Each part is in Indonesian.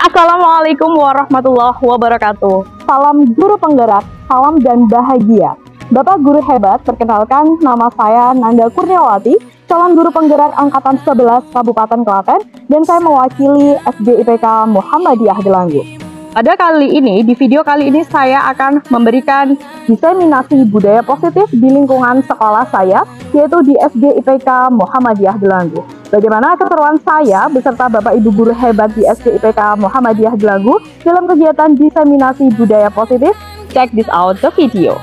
Assalamualaikum warahmatullahi wabarakatuh. Salam guru penggerak, salam dan bahagia. Bapak guru hebat, perkenalkan nama saya Nanda Kurniawati, calon guru penggerak angkatan 11 Kabupaten Klaten, dan saya mewakili SD IPK Muhammadiyah Delanggu. Pada kali ini, di video kali ini saya akan memberikan diseminasi budaya positif di lingkungan sekolah saya, yaitu di SD IPK Muhammadiyah Delanggu. Bagaimana keseruan saya beserta Bapak Ibu guru hebat di SD IPK Muhammadiyah Delanggu dalam kegiatan diseminasi budaya positif? Check this out the video.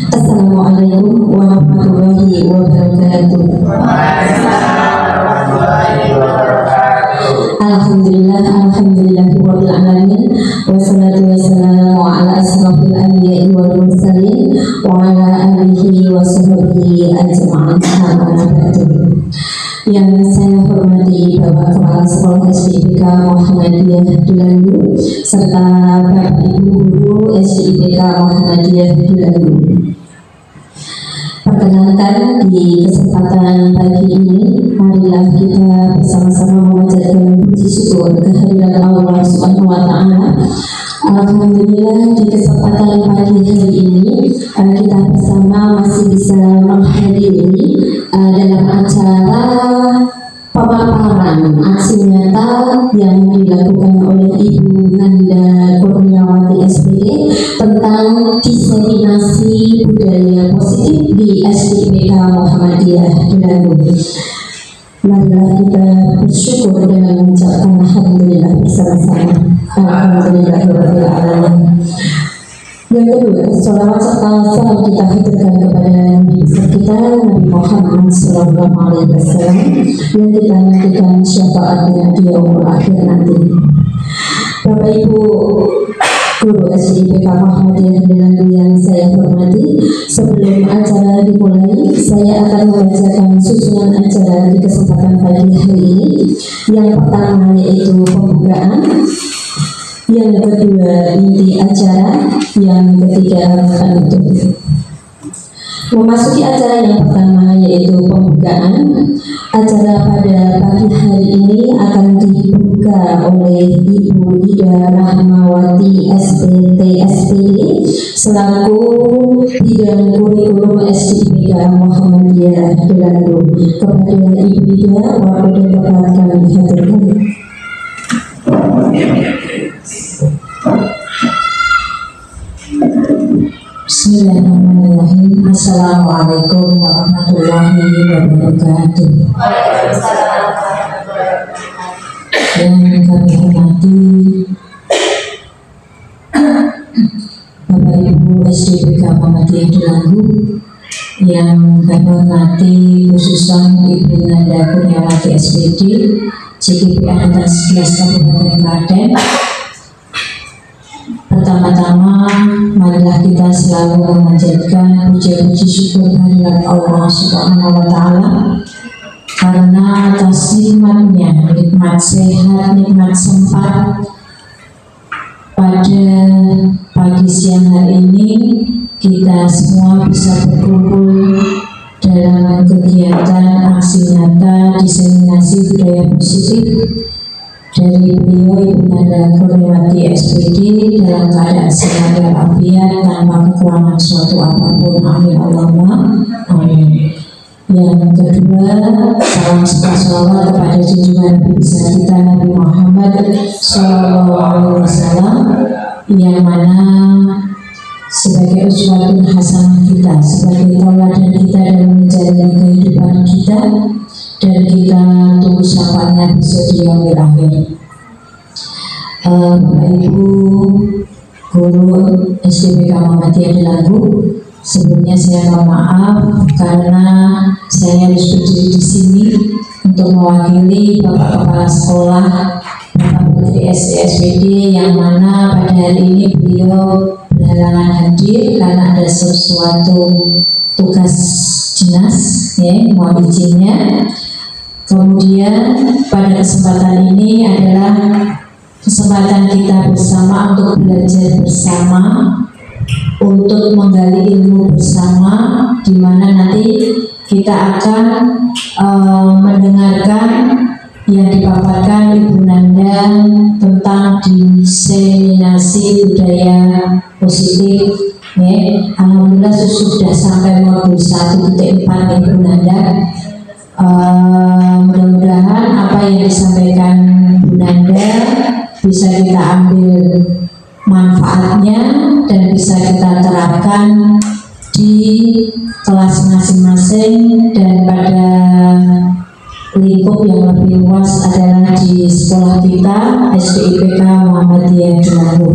Assalamualaikum warahmatullahi wabarakatuh. Alhamdulillahirabbil alamin, wassalatu wassalamu ala asrofil anbiya'i wal mursalin wa ala alihi wa sahbihi ajma'in. Yang saya hormati Bapak Kepala Sekolah SD IPK Muhammadiyah Delanggu serta Bapak Ibu Guru SD IPK Muhammadiyah Delanggu. Perkenalkan, di kesempatan pagi ini, marilah kita bersama-sama memanjatkan puji syukur kehadirat Allah Subhanahu wa Ta'ala. Alhamdulillah, di kesempatan pagi hari ini kita bersama masih bisa menghadiri dalam acara pemaparan aksi nyata yang dilakukan oleh Ibu Nanda Kurniawati SPD tentang diseminasi budaya positif di SD IPK Muhammadiyah Delanggu. Marilah kita bersyukur dan mengucapkan alhamdulillah bersama-sama. Alhamdulillahirabbil alamin. Yang kedua, sholawat serta salam kita haturkan kepada Nabi besar kita Nabi Muhammad SAW yang kita nantikan syafaatnya di yaumul akhir nanti. Bapak Ibu guru SD IPK Muhammadiyah Delanggu yang saya hormati, sebelum acara dimulai, saya akan membacakan susunan acara di kesempatan pagi hari ini. Yang pertama yaitu pembukaan, yang kedua inti acara, yang ketiga penutup. Memasuki acara yang pertama yaitu pembukaan. Acara pada pagi hari ini akan dibuka oleh Ibu Ida Rahmawati SPT SPD selaku bidang kurikulum SD IPK Muhammadiyah Delanggu. Kepada Ibu Ida, waktu dan tempat kami haturkan. Bismillahirrahmanirrahim. Assalamualaikum warahmatullahi wabarakatuh. Yang kami hormati Bapak Ibu SD IPK Muhammadiyah Delanggu, yang kami hormati khususnya Ibu Nanda Kurniawati SPD CGP Angkatan 11 Kabupaten Klaten. Pertama-tama, marilah kita selalu memanjatkan puji-puji syukur kehadirat Allah Subhanahu wa Ta'ala karena atas nikmatnya, nikmat sehat, nikmat sempat pada pagi siang hari ini kita semua bisa berkumpul dalam kegiatan aksi nyata diseminasi budaya positif dari beliau Ibu Nanda Kurniawati SPD dalam keadaan sehat walafiat tanpa kekurangan suatu apapun. Amin Allahumma amin. Yang kedua, salam serta sholawat kepada junjungan Nabi besar kita Nabi Muhammad SAW, yang mana sebagai uswatun hasanah kita, sebagai tauladan kita dalam menjalani kehidupan kita, dan kita tunggu syafaatnya besok di yaumil akhir. Bapak Ibu guru SDPK Muhammadiyah Delagu, sebelumnya saya mohon maaf karena saya harus berdiri di sini untuk mewakili Bapak Kepala Sekolah, Bapak Menteri SPD, yang mana pada hari ini beliau berhalangan hadir karena ada sesuatu tugas dinas, ya, mohon izinnya. Kemudian pada kesempatan ini adalah kesempatan kita bersama untuk belajar bersama, untuk menggali ilmu bersama, di mana nanti kita akan mendengarkan yang dipaparkan Ibu Nanda tentang diseminasi budaya positif. Ya, alhamdulillah sudah sampai modul 1.4 Ibu Nanda. Mudah-mudahan apa yang disampaikan Bu Nanda bisa kita ambil manfaatnya dan bisa kita terapkan di kelas masing-masing, dan pada lingkup yang lebih luas adalah di sekolah kita SDIPK Muhammadiyah Delagu.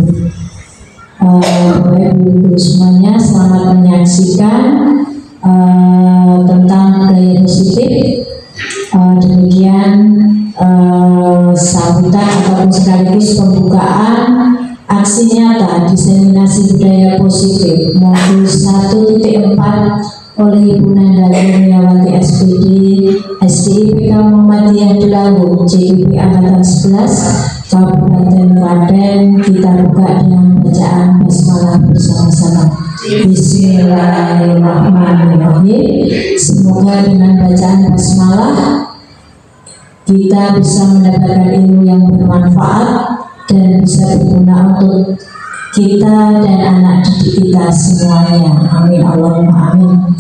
Bapak Ibu semuanya, selamat menyaksikan tentang gaya positif. Demikian sambutan ataupun sekaligus pembukaan aksi nyata diseminasi budaya positif modul 1.4 oleh Ibu Nanda Kurniawati SPD, SDIPK Muhammadiyah Delagu, JIP Angkatan 11 Kabupaten Klaten. Kita buka dengan bacaan basmalah bersama-sama. Bismillahirrahmanirrahim. Semoga dengan bacaan basmalah kita bisa mendapatkan ilmu yang bermanfaat dan bisa berguna untuk kita dan anak didik kita semuanya. Amin Allahumma amin.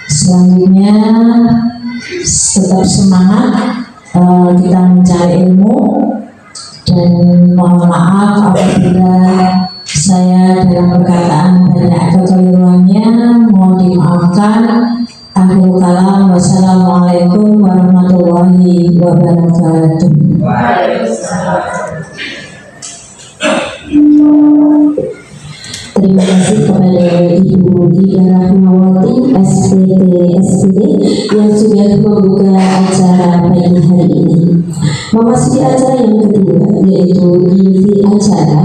Selanjutnya tetap semangat kita mencari ilmu, dan mohon maaf apabila saya dalam perkataan banyak kekeliruannya, mohon dimaafkan. Akhirul kalam, wassalamualaikum warahmatullahi wabarakatuh. Terima kasih kepada Ibu Ida Rahmawati SPD yang sudah membuka acara pagi hari ini. Memasuki acara yang kedua, yaitu inti acara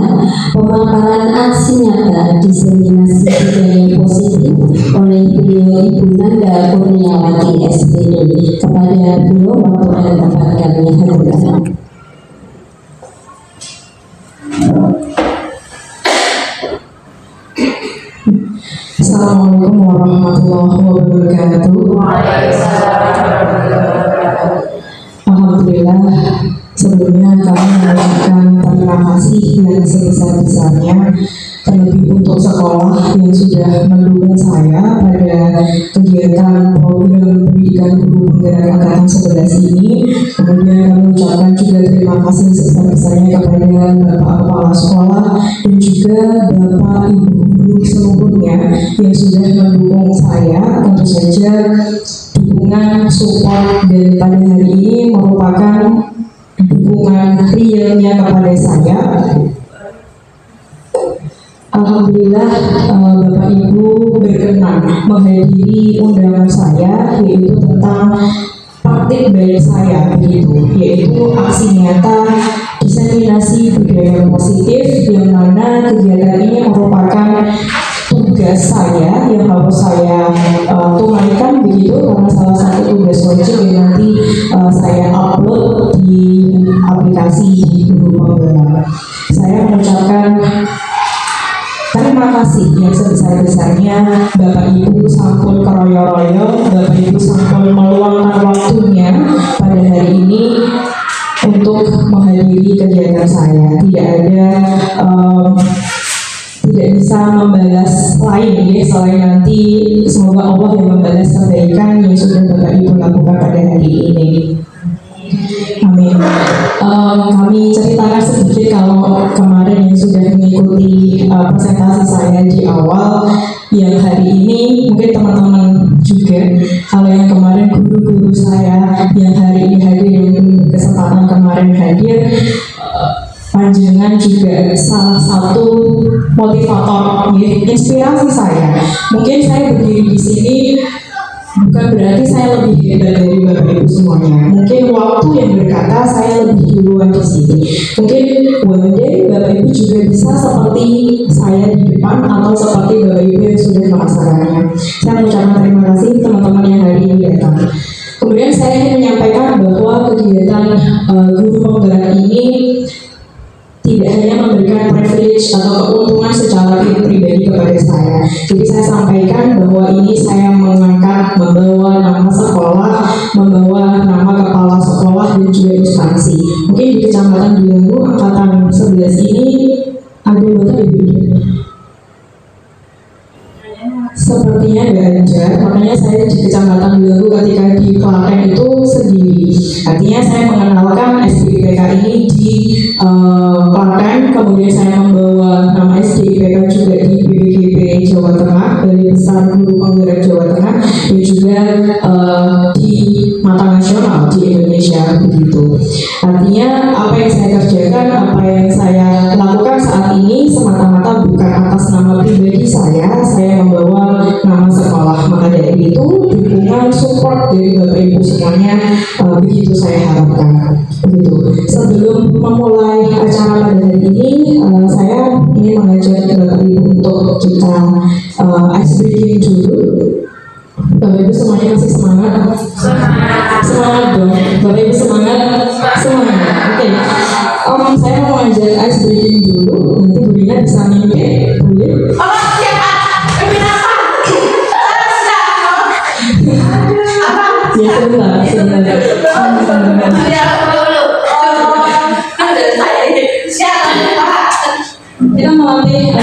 pemaparan aksi nyata diseminasi budaya positif oleh beliau Ibu Nanda Kurniawati SPD. Kepada beliau waktu dan tempat kami hadirkan. Assalamualaikum warahmatullahi wabarakatuh. Alhamdulillah, sebelumnya kami mengucapkan terima kasih yang sebesar-besarnya, terlebih untuk sekolah yang sudah mendukung saya pada kegiatan program pendidikan guru penggerak angkatan 11 ini. Kemudian kami ucapkan juga terima kasih sebesar-besarnya kepada Bapak Kepala Sekolah dan juga Bapak Ibu guru seluruhnya yang sudah mendukung saya. Tentu saja dukungan support dan pada hari ini merupakan dukungan realnya kepada saya. Alhamdulillah Bapak Ibu berkenan menghadiri undangan saya, yaitu tentang praktik baik saya, yaitu aksi nyata diseminasi budaya positif, yang mana kegiatan ini merupakan tugas saya yang harus saya tunaikan karena salah satu tugas wajib yang nanti saya upload di aplikasi Guru Penggerak. Saya mengucapkan terima kasih yang sebesar-besarnya Bapak Ibu sampun keroyo-royo, Bapak Ibu sampun meluangkan waktunya pada hari ini untuk menghadiri kegiatan saya. Tidak bisa membalas lain ya selain nanti semoga Allah yang membalas kebaikan yang sudah Bapak Ibu lakukan pada hari ini. Amin. Kami ceritakan sedikit kalau kemarin yang sudah mengikuti presentasi saya di awal, yang hari ini mungkin teman-teman juga, kalau yang kemarin guru-guru saya yang hari ini hadir, yang berkesempatan kemarin hadir, panjenengan juga salah satu motivator, inspirasi saya. Mungkin saya berdiri di sini bukan berarti saya lebih hebat dari Bapak Ibu semuanya. Mungkin waktu yang berkata saya lebih duluan di sini. Mungkin one day Bapak Ibu juga bisa seperti saya di depan atau seperti Bapak Ibu yang sudah merasakannya. Saya mengucapkan terima kasih teman-teman yang hari ini datang. Kemudian saya ingin menyampaikan bahwa kegiatan guru penggerak ini tidak hanya memberikan privilege atau keuntungan secara pribadi kepada saya. Jadi saya sampaikan bahwa ini saya mengangkat, membawa nama sekolah, membawa nama kepala sekolah dan juga instansi. Mungkin di Kecamatan Bilanggu angkatan 11 ini ada anggota ibu. Sepertinya nggak ada, makanya saya di Kecamatan Bilanggu ketika di Klaten itu sendiri. Artinya saya mengenalkan SDIPK ini di Klaten, kemudian saya membawa nama SDIPK juga di BPGP Jawa Tengah, Balai Besar Guru Penggerak Jawa Tengah, dan juga di mata nasional di Indonesia begitu. Artinya apa yang saya kerjakan, apa yang saya lakukan saat ini semata-mata bukan atas nama pribadi saya membawa nama sekolah. Maka dari itu dukungan support dari Bapak Ibu semuanya begitu saya harapkan. Begitu. Sebelum memulai acara pada hari ini, saya ingin mengajak Bapak Ibu untuk kita ice breaking dulu. Bapak Ibu semuanya masih semangat? Semangat dong. Bapak Ibu semangat? Semangat. Oke. Saya mau ngajak ice breaking dulu. Nanti Bu Dina bisa mimpi. Boleh? Ya sebentar. Kita melatih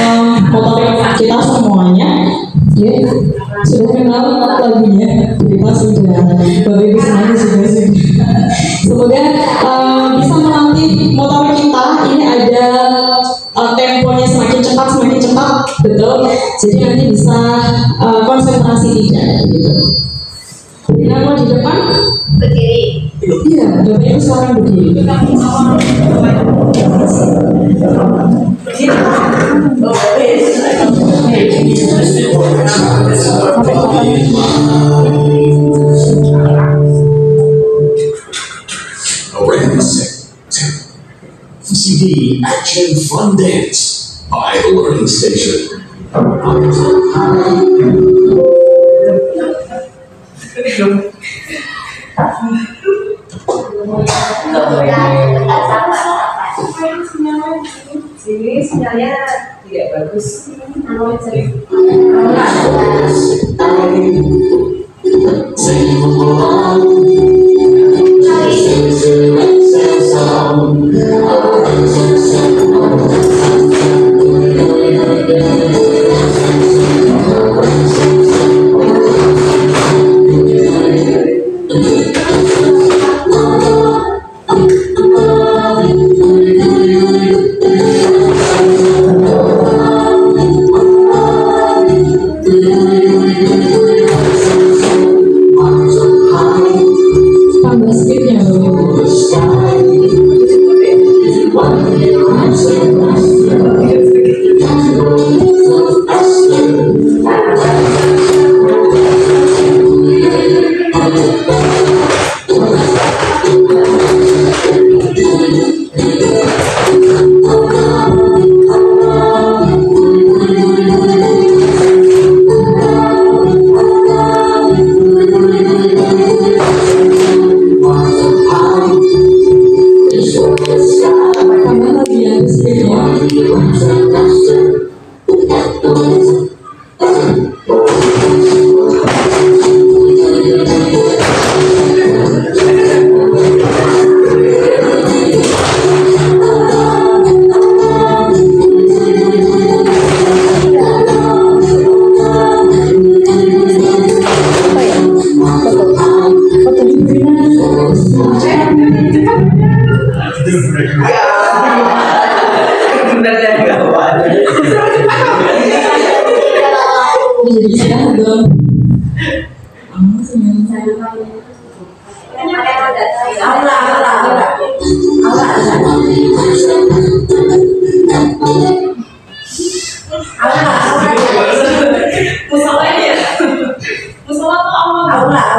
motorik kita semuanya. Ya, sudah kenal lagunya, kita sudah, Bapak Ibu semuanya sudah. Semoga bisa melatih motorik kita. Ini ada temponya semakin cepat, betul. Jadi nanti bisa konsentrasi tidak, gitu. Kita mau di depan? Berdiri. Iya, Bapak Ibu sekarang berdiri. CD Action Fun Dance by The Learning Station. Sini sinyalnya tidak bagus.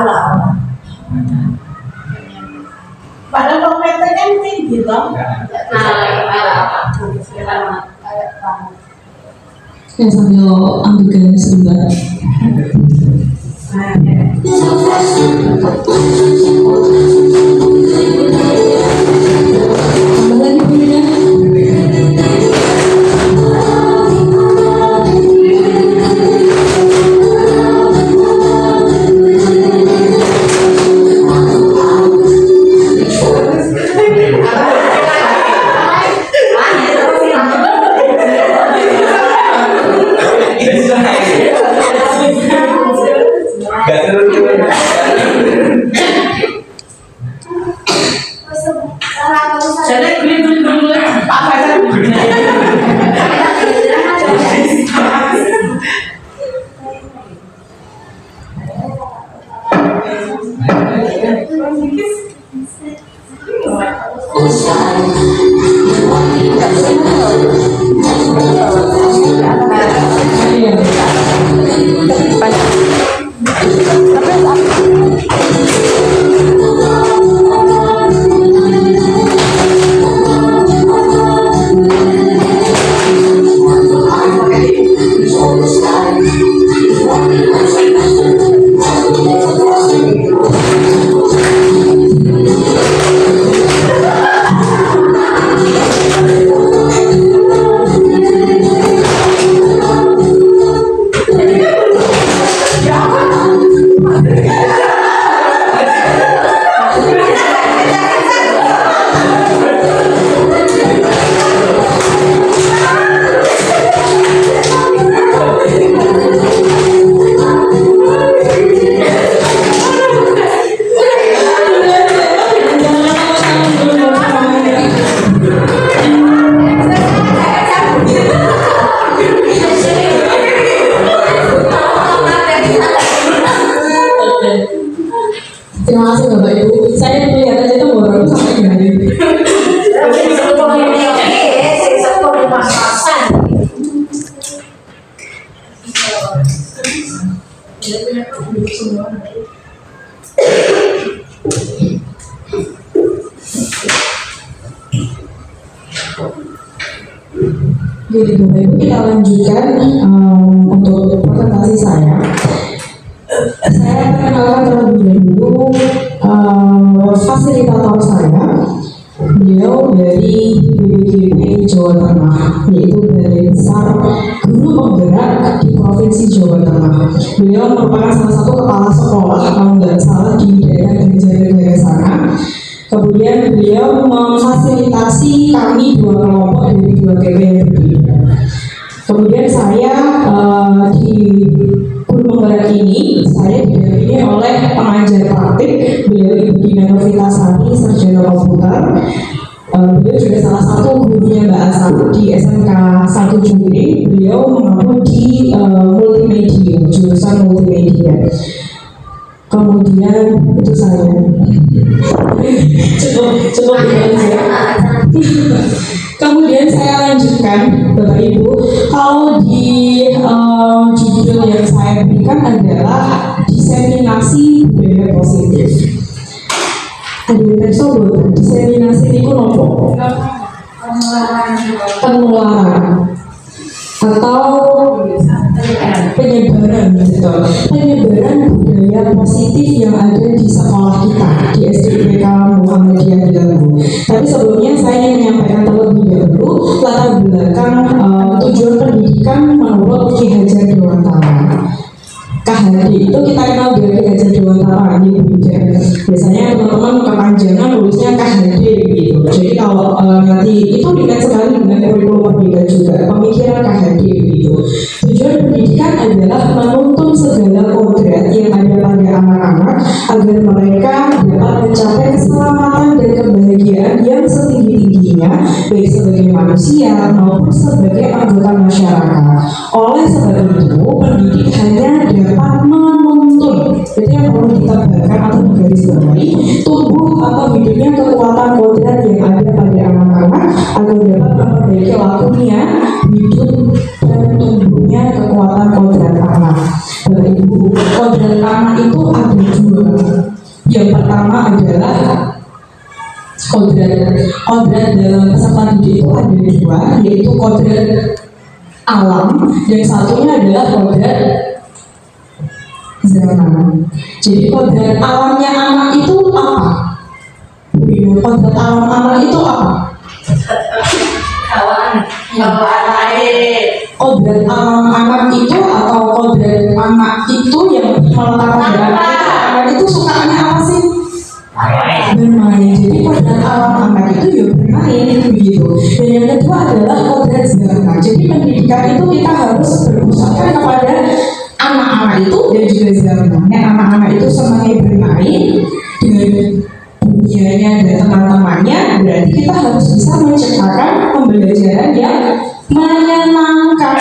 Allah. Padahal komentar kan tinggi toh. Ya sambil ambil garam sebentar. Tambah lagi bunyinya. Terima kasih Bapak Ibu. Saya melihat aja tuh baru sampai gini. Jadi Bapak Ibu, kita lanjutkan untuk presentasi saya. Saya perkenalkan terlebih dahulu fasilitator saya. Beliau dari BPGP Jawa Tengah, yaitu Balai Besar Guru Penggerak di Provinsi Jawa Tengah. Beliau merupakan salah satu kepala sekolah, kalau nggak salah, di daerah Banjarnegara sana. Kemudian beliau memfasilitasi kami dua kelompok dari dua GP yang berbeda. Kemudian saya di Guru Penggerak ini saya didampingi oleh pengajar praktik, beliau Ibu Dina Novitasari, sarjana komputer. Beliau juga salah satu gurunya Mbak Asal di SMK 1 Jumbing. Beliau mengaku di multimedia, jurusan multimedia. Kemudian itu saya cukup ya. Kemudian saya lanjutkan Bapak Ibu, kalau di judul yang saya berikan adalah diseminasi budaya positif. Ada tersebut diseminasi itu nopo penularan atau penyebaran gitu. Penyebaran budaya positif yang ada di sekolah kita di SDIPK Muhammadiyah Dago. Tapi sebelumnya saya ingin menyampaikan terlebih dahulu latar belakang tujuan pendidikan menurut Ki Hajar Dewantara. KHD itu kita kenal dari Hajar Dewantara, ini beda. Biasanya teman-teman kepanjangan nulisnya KHD gitu. Jadi kalau nanti itu dekat sekali dengan kurikulum merdeka juga, pemikiran KHD gitu. Tujuan pendidikan adalah menuntun segala kodrat yang ada pada anak-anak agar mereka dapat mencapai keselamatan dan kebahagiaan yang setinggi-tingginya, baik sebagai manusia maupun sebagai anggota masyarakat. Oleh sebab itu, pendidik hanya dapat menuntun, itu yang perlu ditebarkan atau digarisbawahi, tumbuh atau hidupnya kekuatan kodrat yang ada pada anak-anak agar dapat memperbaiki lakunya hidup dan tumbuhnya kekuatan kodrat anak. Bapak Ibu, kodrat anak itu ada dua. adalah kodrat. Kodrat dalam peserta didik itu ada dua, yaitu kodrat alam dan satunya adalah kodrat zaman. Jadi kodrat alamnya anak itu apa? Kodrat alam anak itu apa? Kodrat alam anak itu atau kodrat anak itu yang meletakkan anak itu sukanya apa sih? Bermain. Jadi kodrat alam anak itu ya bermain begitu. Dan yang kedua adalah kodrat zaman. Jadi pendidikan itu kita harus berusaha kepada anak-anak itu dan juga zamannya. Anak-anak itu semuanya bermain dengan dunianya dan teman-temannya. Berarti kita harus bisa menciptakan pembelajaran yang menyenangkan.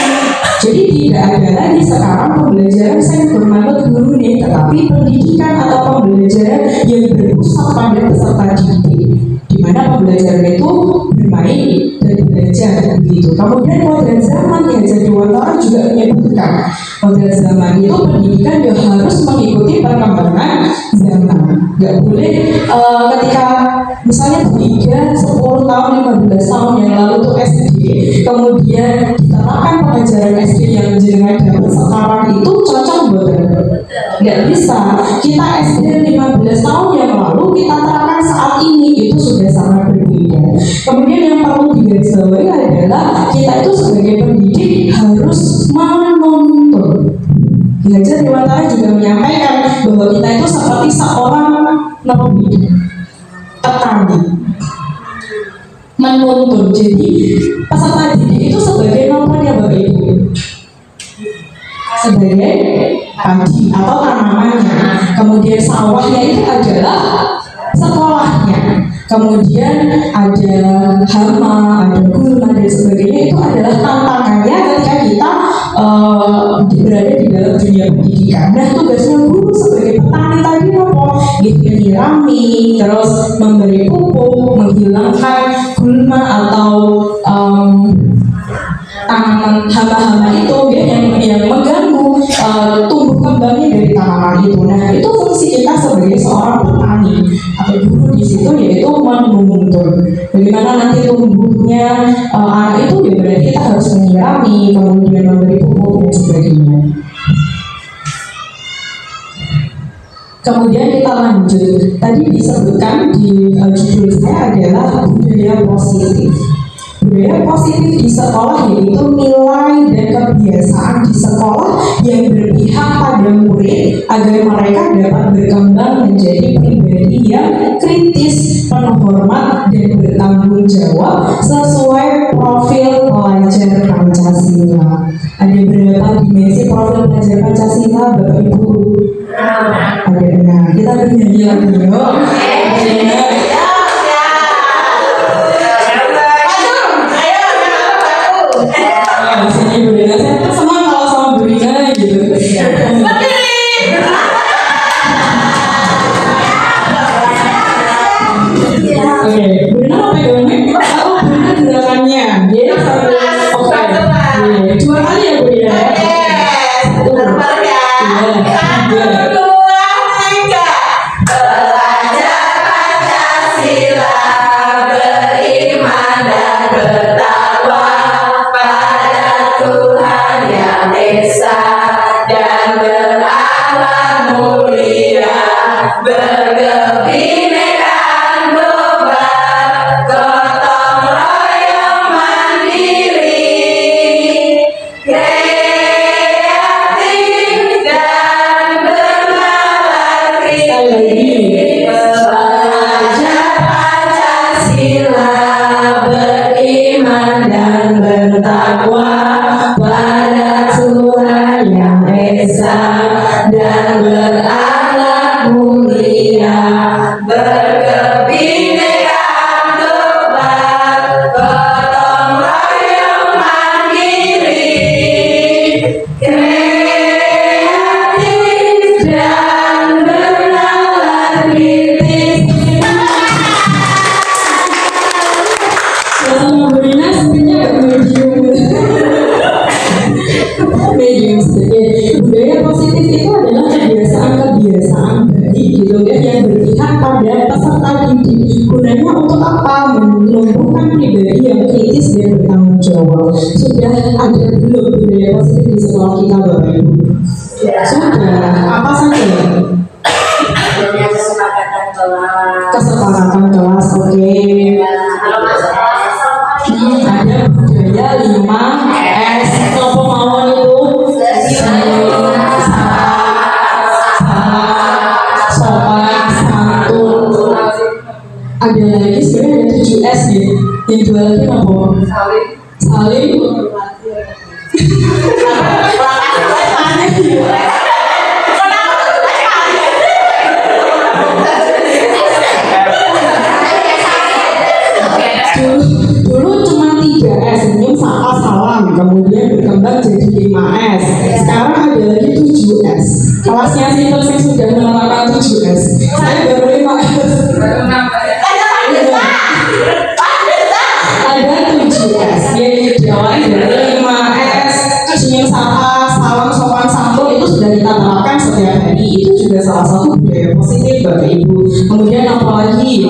Jadi tidak ada lagi sekarang pembelajaran saya bermanut guru nih, tetapi pendidikan atau pembelajaran yang berpusat pada peserta didik, di mana pembelajaran itu bermain dan belajar begitu. Kemudian kodrat zaman yang jadi wartawan juga menyebutkan kodrat zaman itu pendidikan yang harus mengikuti perkembangan zaman. Nggak boleh ketika misalnya 3, 10 tahun, 15 tahun yang lalu tuh SD, kemudian diterapkan pengajaran SD yang jenengan dapat sekarang itu cocok buat nggak bisa. Kita SD 15 tahun yang lalu kita terapkan saat ini itu sudah sangat berbeda. Kemudian yang perlu digarisbawahi adalah kita itu sebagai pendidik harus menuntun. Belajar Dewantara juga menyampaikan bahwa kita itu seperti seorang petani menuntun. Jadi peserta didik itu sebagai nonton ya Bapak Ibu, sebagai padi atau tanamannya. Kemudian sawahnya itu adalah sekolahnya. Kemudian ada hama, ada gulma dan sebagainya. Itu adalah tantangannya ketika kita berada di dalam dunia pendidikan. Nah, tugasnya guru sebagai petani tadi apa? Menyirami, terus memberi pupuk, menghilangkan gulma atau tanaman hama-hama itu yang mengganggu tumbuh kembangnya dari tanaman itu. Nah, itu fungsi kita sebagai seorang petani atau guru di situ, yaitu menuntun. Bagaimana nanti tumbuhnya anak itu, ya berarti kita harus menyirami, kemudian memberi pupuk dan sebagainya. Kemudian kita lanjut. Tadi disebutkan di judul saya adalah budaya positif. Budaya positif di sekolah yaitu nilai dan kebiasaan di sekolah yang berpihak pada murid agar mereka dapat berkembang menjadi pribadi yang kritis, penuh hormat dan bertanggung jawab sesuai profil pelajar Pancasila. Ada berapa dimensi profil pelajar Pancasila, Bapak Ibu? Ada. Nah, kita bernyanyi lagi yuk. Sini Bu Dina, saya senang kalau sama Bu Dina gitu. Oke, Bu Dina mau pegang mic atau Bu Dina gerakannya? Dia oke. 2 kali ya Bu Dina. Budaya positif itu adalah kebiasaan-kebiasaan baik gitu kan yang berpihak pada peserta didik. Gunanya untuk apa? Menumbuhkan pribadi yang kritis dan bertanggung jawab. Sudah ada belum budaya positif di sekolah kita, Bapak Ibu? Sudah. Apa saja? Kesepakatan kelas. Kesepakatan kelas, oke. Ada budaya 5S. Apa mawon itu? Sopan, santun. Ada lagi sebenarnya ada 7S nih. Yang dua lagi apa? Saling. Dulu cuma 3S, senyum, sapa, salam, kemudian berkembang jadi 5S. Sekarang ada lagi 7S. Kelasnya sih saya sudah menerapkan 7S. Saya baru 5S. Ada 7S, yaitu diawali dari 5S, senyum, sapa, salam, sopan, santun itu sudah kita terapkan setiap hari. Itu juga salah satu budaya positif Bapak Ibu. Kemudian apa lagi?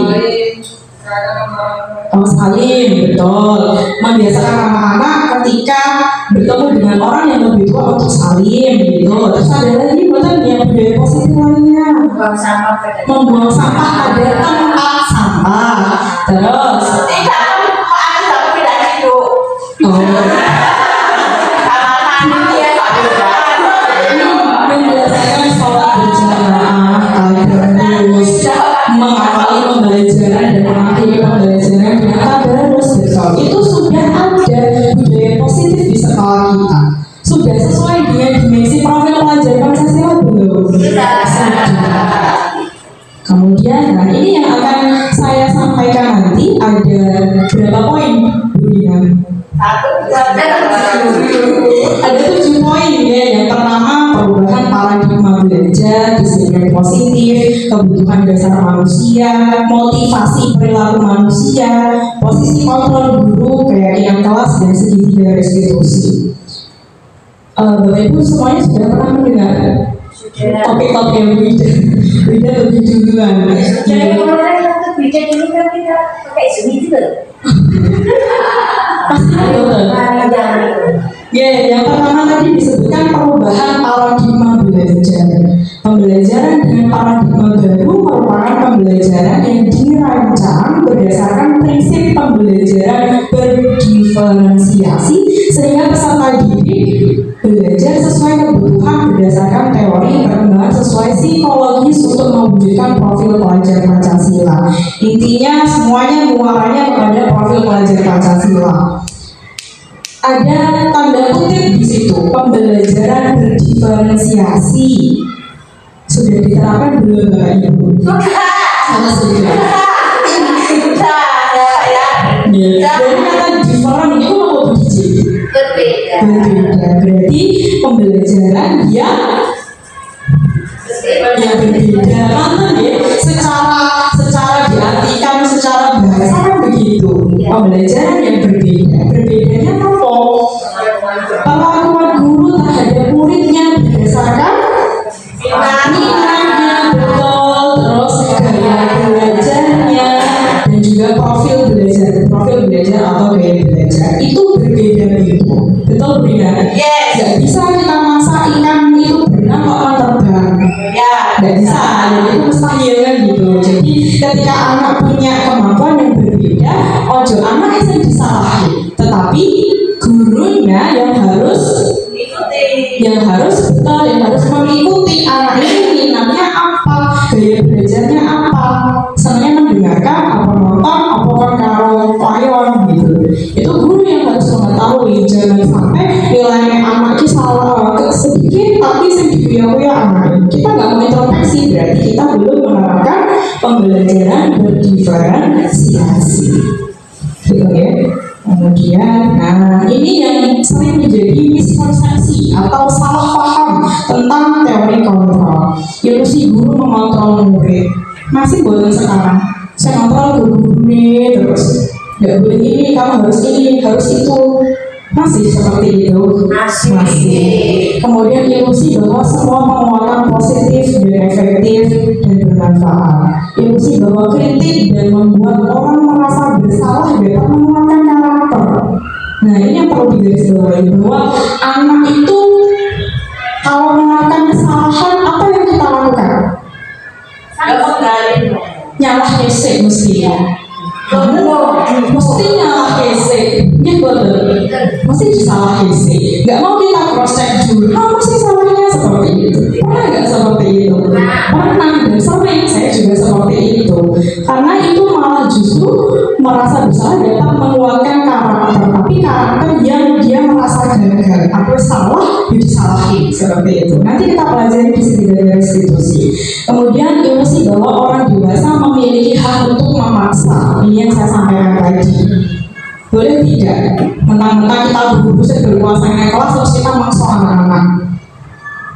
Salim, betul. Membiasakan anak-anak ketika bertemu dengan orang yang lebih tua untuk salim, gitu. Terus ada lagi betul yang budaya positif lainnya. Membuang sampah pada tempat sampah. Terus membiasakan sholat berjamaah, tadarus, mengawali pembelajaran dan mengakhiri pembelajaran dengan tadarus, betul. Itu sudah ada budaya positif di sekolah kita. Sudah sesuai dengan dimensi profil pelajar Pancasila belum? Sudah. Kemudian, nah ini yang akan saya sampaikan nanti ada berapa poin, Bu Dina? Ada 7 poin ya. Yang pertama, perubahan paradigma belajar, disiplin positif, kebutuhan dasar manusia, motivasi perilaku manusia, posisi kontrol guru, keyakinan kelas, dan segitiga restitusi. Bapak Ibu semuanya sudah pernah mendengar topik-topik yang beda lebih duluan. Jadi kemarin waktu bikin ini kan kita pakai Zoom itu. Pasti betul. Ya, yang pertama tadi disebutkan perubahan paradigma belajar. Pembelajaran dengan paradigma baru merupakan pembelajaran yang dirancang berdasarkan prinsip pembelajaran berdiferensiasi sehingga peserta didik belajar sesuai kebutuhan berdasarkan teori perkembangan sesuai psikologis untuk mewujudkan profil pelajar Pancasila. Intinya semuanya muaranya kepada profil pelajar Pancasila. Ada tanda kutip di situ, pembelajaran berdiferensiasi. Sudah diterapkan belum Bapak Ibu? Sama sudah. Dari kata different itu apa biji? Berbeda. Berarti pembelajaran yang berbeda. Mantan ya, secara diartikan secara bahasa kan begitu. Pembelajaran yang berbeda. Berbedanya apa? Perlakuan guru terhadap muridnya berdasarkan minatnya, betul. Terus gaya belajarnya dan juga profil belajar atau gaya belajar itu berbeda-beda. Betul Brina? Yes. Gak bisa kita masak ikan itu berenang kok terbang. Ya. Gak bisa. Itu mustahil kan gitu. Jadi ketika anak punya kemampuan yang berbeda, ojo anak itu disalahin, tetapi gurunya yang harus mengikuti anak ini minatnya apa, gaya belajarnya apa, senangnya mendengarkan, apa nonton, apa kan karo payon gitu. Itu guru yang harus mengetahui, jangan sampai nilai anak kita salah sedikit tapi sedikit anak. Kita nggak mau introspeksi, berarti kita belum menerapkan pembelajaran berdiferensiasi. Gitu ya. Kemudian, nah ini yang sering menjadi miskonsepsi atau salah paham tentang teori kontrol. Ilusi guru mengontrol murid. Masih boleh sekarang. Saya kontrol guru nih terus. Nggak boleh ini, kamu harus ini, harus itu. Masih seperti itu. Masih. Kemudian ilusi bahwa semua penguatan positif dan efektif dan bermanfaat. Emosi bahwa kritik dan membuat orang merasa bersalah dapat menguatkan karakter. Nah, ini yang perlu digarisbawahi, bahwa anak itu kalau melakukan kesalahan, apa yang kita lakukan? Nyalah hese mestinya. Mesti nyalah hese. Ya betul. Mesti disalah hese. Gak mau kita cross check dulu. Mesti salahnya seperti itu. Pernah nggak seperti itu? Pernah, dan sering saya juga seperti itu. Karena itu malah justru merasa bersalah dapat menguatkan karakter. Tapi karakter yang dia merasa gagal, aku salah, disalahin seperti itu. Nanti kita pelajari di sini dari restitusi. Kemudian emosi bahwa orang dewasa memiliki hak untuk memaksa. Ini yang saya sampaikan tadi. Boleh tidak? Mentang-mentang kita buru-buru berkuasa naik kelas terus kita maksa anak-anak.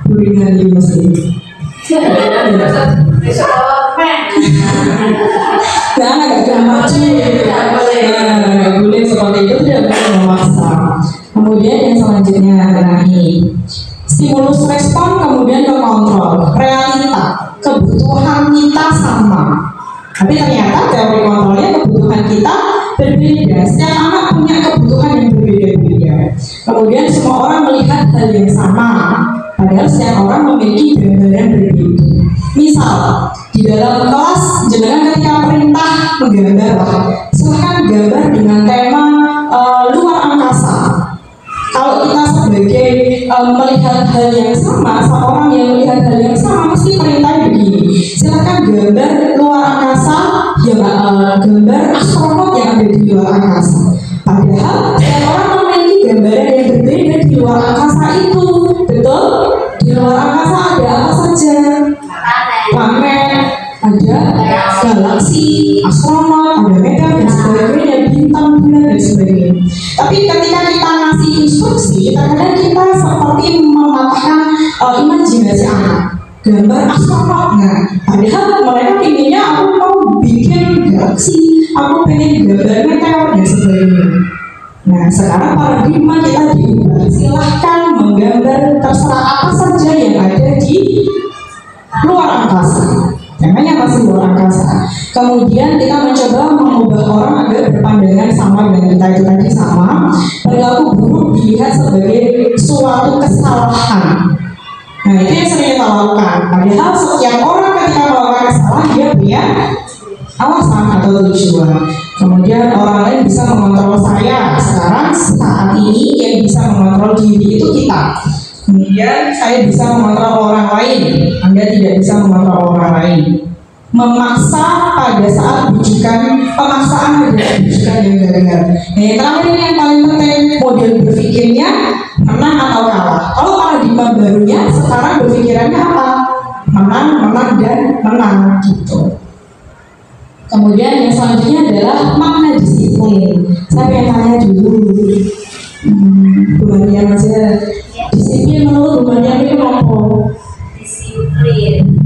Buringan di mesin. Nah, agak gampang boleh seperti itu, tidak boleh memaksa. Kemudian yang selanjutnya adalah ini, stimulus respon kemudian ke kontrol. Realita, kebutuhan kita sama, tapi ternyata teori kontrolnya kebutuhan kita berbeda. Setiap anak punya kebutuhan yang berbeda-beda. Kemudian semua orang melihat hal yang sama, padahal setiap orang memiliki gambaran berbeda. Misal di dalam kelas, jenengan ketika perintah menggambar, silahkan gambar dengan tema luar angkasa. Kalau kita sebagai melihat hal yang sama, seorang yang melihat hal yang sama mesti perintah begini, silahkan gambar luar angkasa, ya gambar astronot yang ada di luar angkasa. Padahal setiap orang memiliki gambaran yang berbeda di luar angkasa itu. Betul? Di luar angkasa ada apa saja? Planet, ada galaksi, astronot, ada meteor dan sebagainya, bintang, bulan dan sebagainya. Tapi ketika kita ngasih instruksi, terkadang kita seperti mematahkan imajinasi anak. Gambar astronot, nah, padahal mereka inginnya aku mau bikin galaksi, aku pengen gambar meteor dan sebagainya. Nah, sekarang paradigma kita diubah. Silahkan menggambar terserah apa saja yang ada di luar angkasa. Temanya masih luar angkasa. Kemudian kita mencoba mengubah orang agar berpandangan sama dengan kita itu tadi sama. Perilaku buruk dilihat sebagai suatu kesalahan. Nah, itu yang sering kita lakukan. Padahal setiap orang ketika melakukan kesalahan dia punya alasan atau tujuan. Kemudian orang lain bisa mengontrol saya. Sekarang saat ini yang bisa mengontrol diri itu kita. Kemudian saya bisa mengontrol orang lain, Anda tidak bisa mengontrol orang lain. Memaksa pada saat bujukan, pemaksaan adalah bujukan yang gagal. Nah, yang terakhir ini yang paling penting, model berpikirnya menang atau kalah. Kalau paradigma barunya sekarang berpikirannya apa? Menang, menang, dan menang gitu. Kemudian yang selanjutnya adalah makna disiplin. Saya pengen tanya dulu, Bu Maria aja. Disiplin menurut Bu Maria itu apa? Disiplin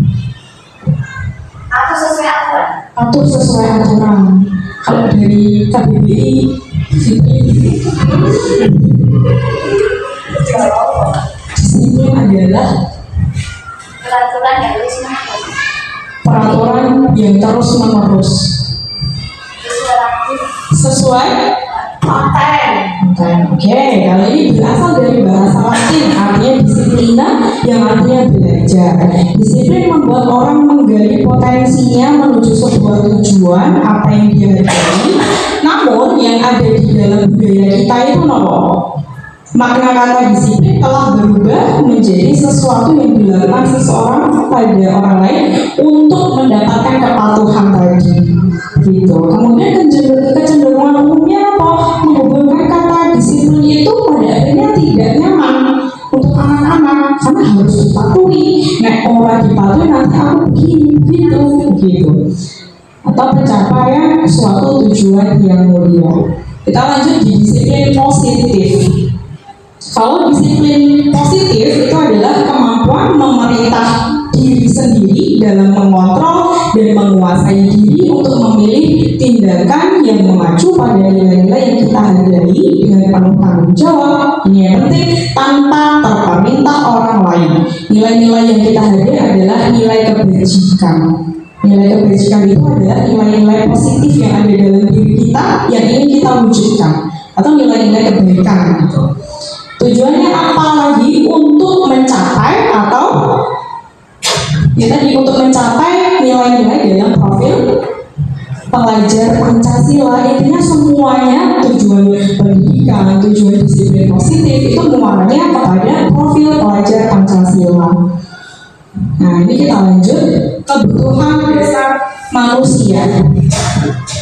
atau sesuai aturan? Atau sesuai aturan. Kalau dari KBBI, disiplin adalah Peraturan yang terus menerus. peraturan yang terus menerus sesuai Konten. Oke, kalau ini berasal dari bahasa Latin, artinya disiplina yang artinya belajar. Disiplin membuat orang menggali potensinya menuju sebuah tujuan apa yang dia hargai. Namun yang ada di dalam budaya kita itu makna kata disiplin telah berubah menjadi sesuatu yang dilakukan seseorang pada orang lain untuk mendapatkan kepatuhan tadi. Gitu. Kemudian kecenderungan umumnya apa? Menghubungkan kata disiplin itu pada akhirnya tidak nyaman untuk anak-anak karena harus dipatuhi. Nah, orang dipatuhi nanti aku begini, begitu. Atau pencapaian suatu tujuan yang mulia. Kita lanjut di disiplin positif. Kalau disiplin positif itu adalah kemampuan memerintah diri sendiri dalam mengontrol dan menguasai diri untuk memilih tindakan yang mengacu pada nilai-nilai yang kita hargai dengan penuh tanggung jawab. Ini yang penting, tanpa terperintah orang lain. Nilai-nilai yang kita hargai adalah nilai kebajikan. Nilai kebajikan itu adalah nilai-nilai positif yang ada dalam diri kita yang ingin kita wujudkan, atau nilai-nilai kebaikan gitu. Tujuannya apa lagi? Untuk mencapai atau ya tadi, untuk mencapai nilai-nilai dalam profil pelajar Pancasila. Intinya semuanya, tujuan pendidikan, tujuan disiplin positif itu muaranya kepada profil pelajar Pancasila. Nah, ini kita lanjut, kebutuhan dasar manusia.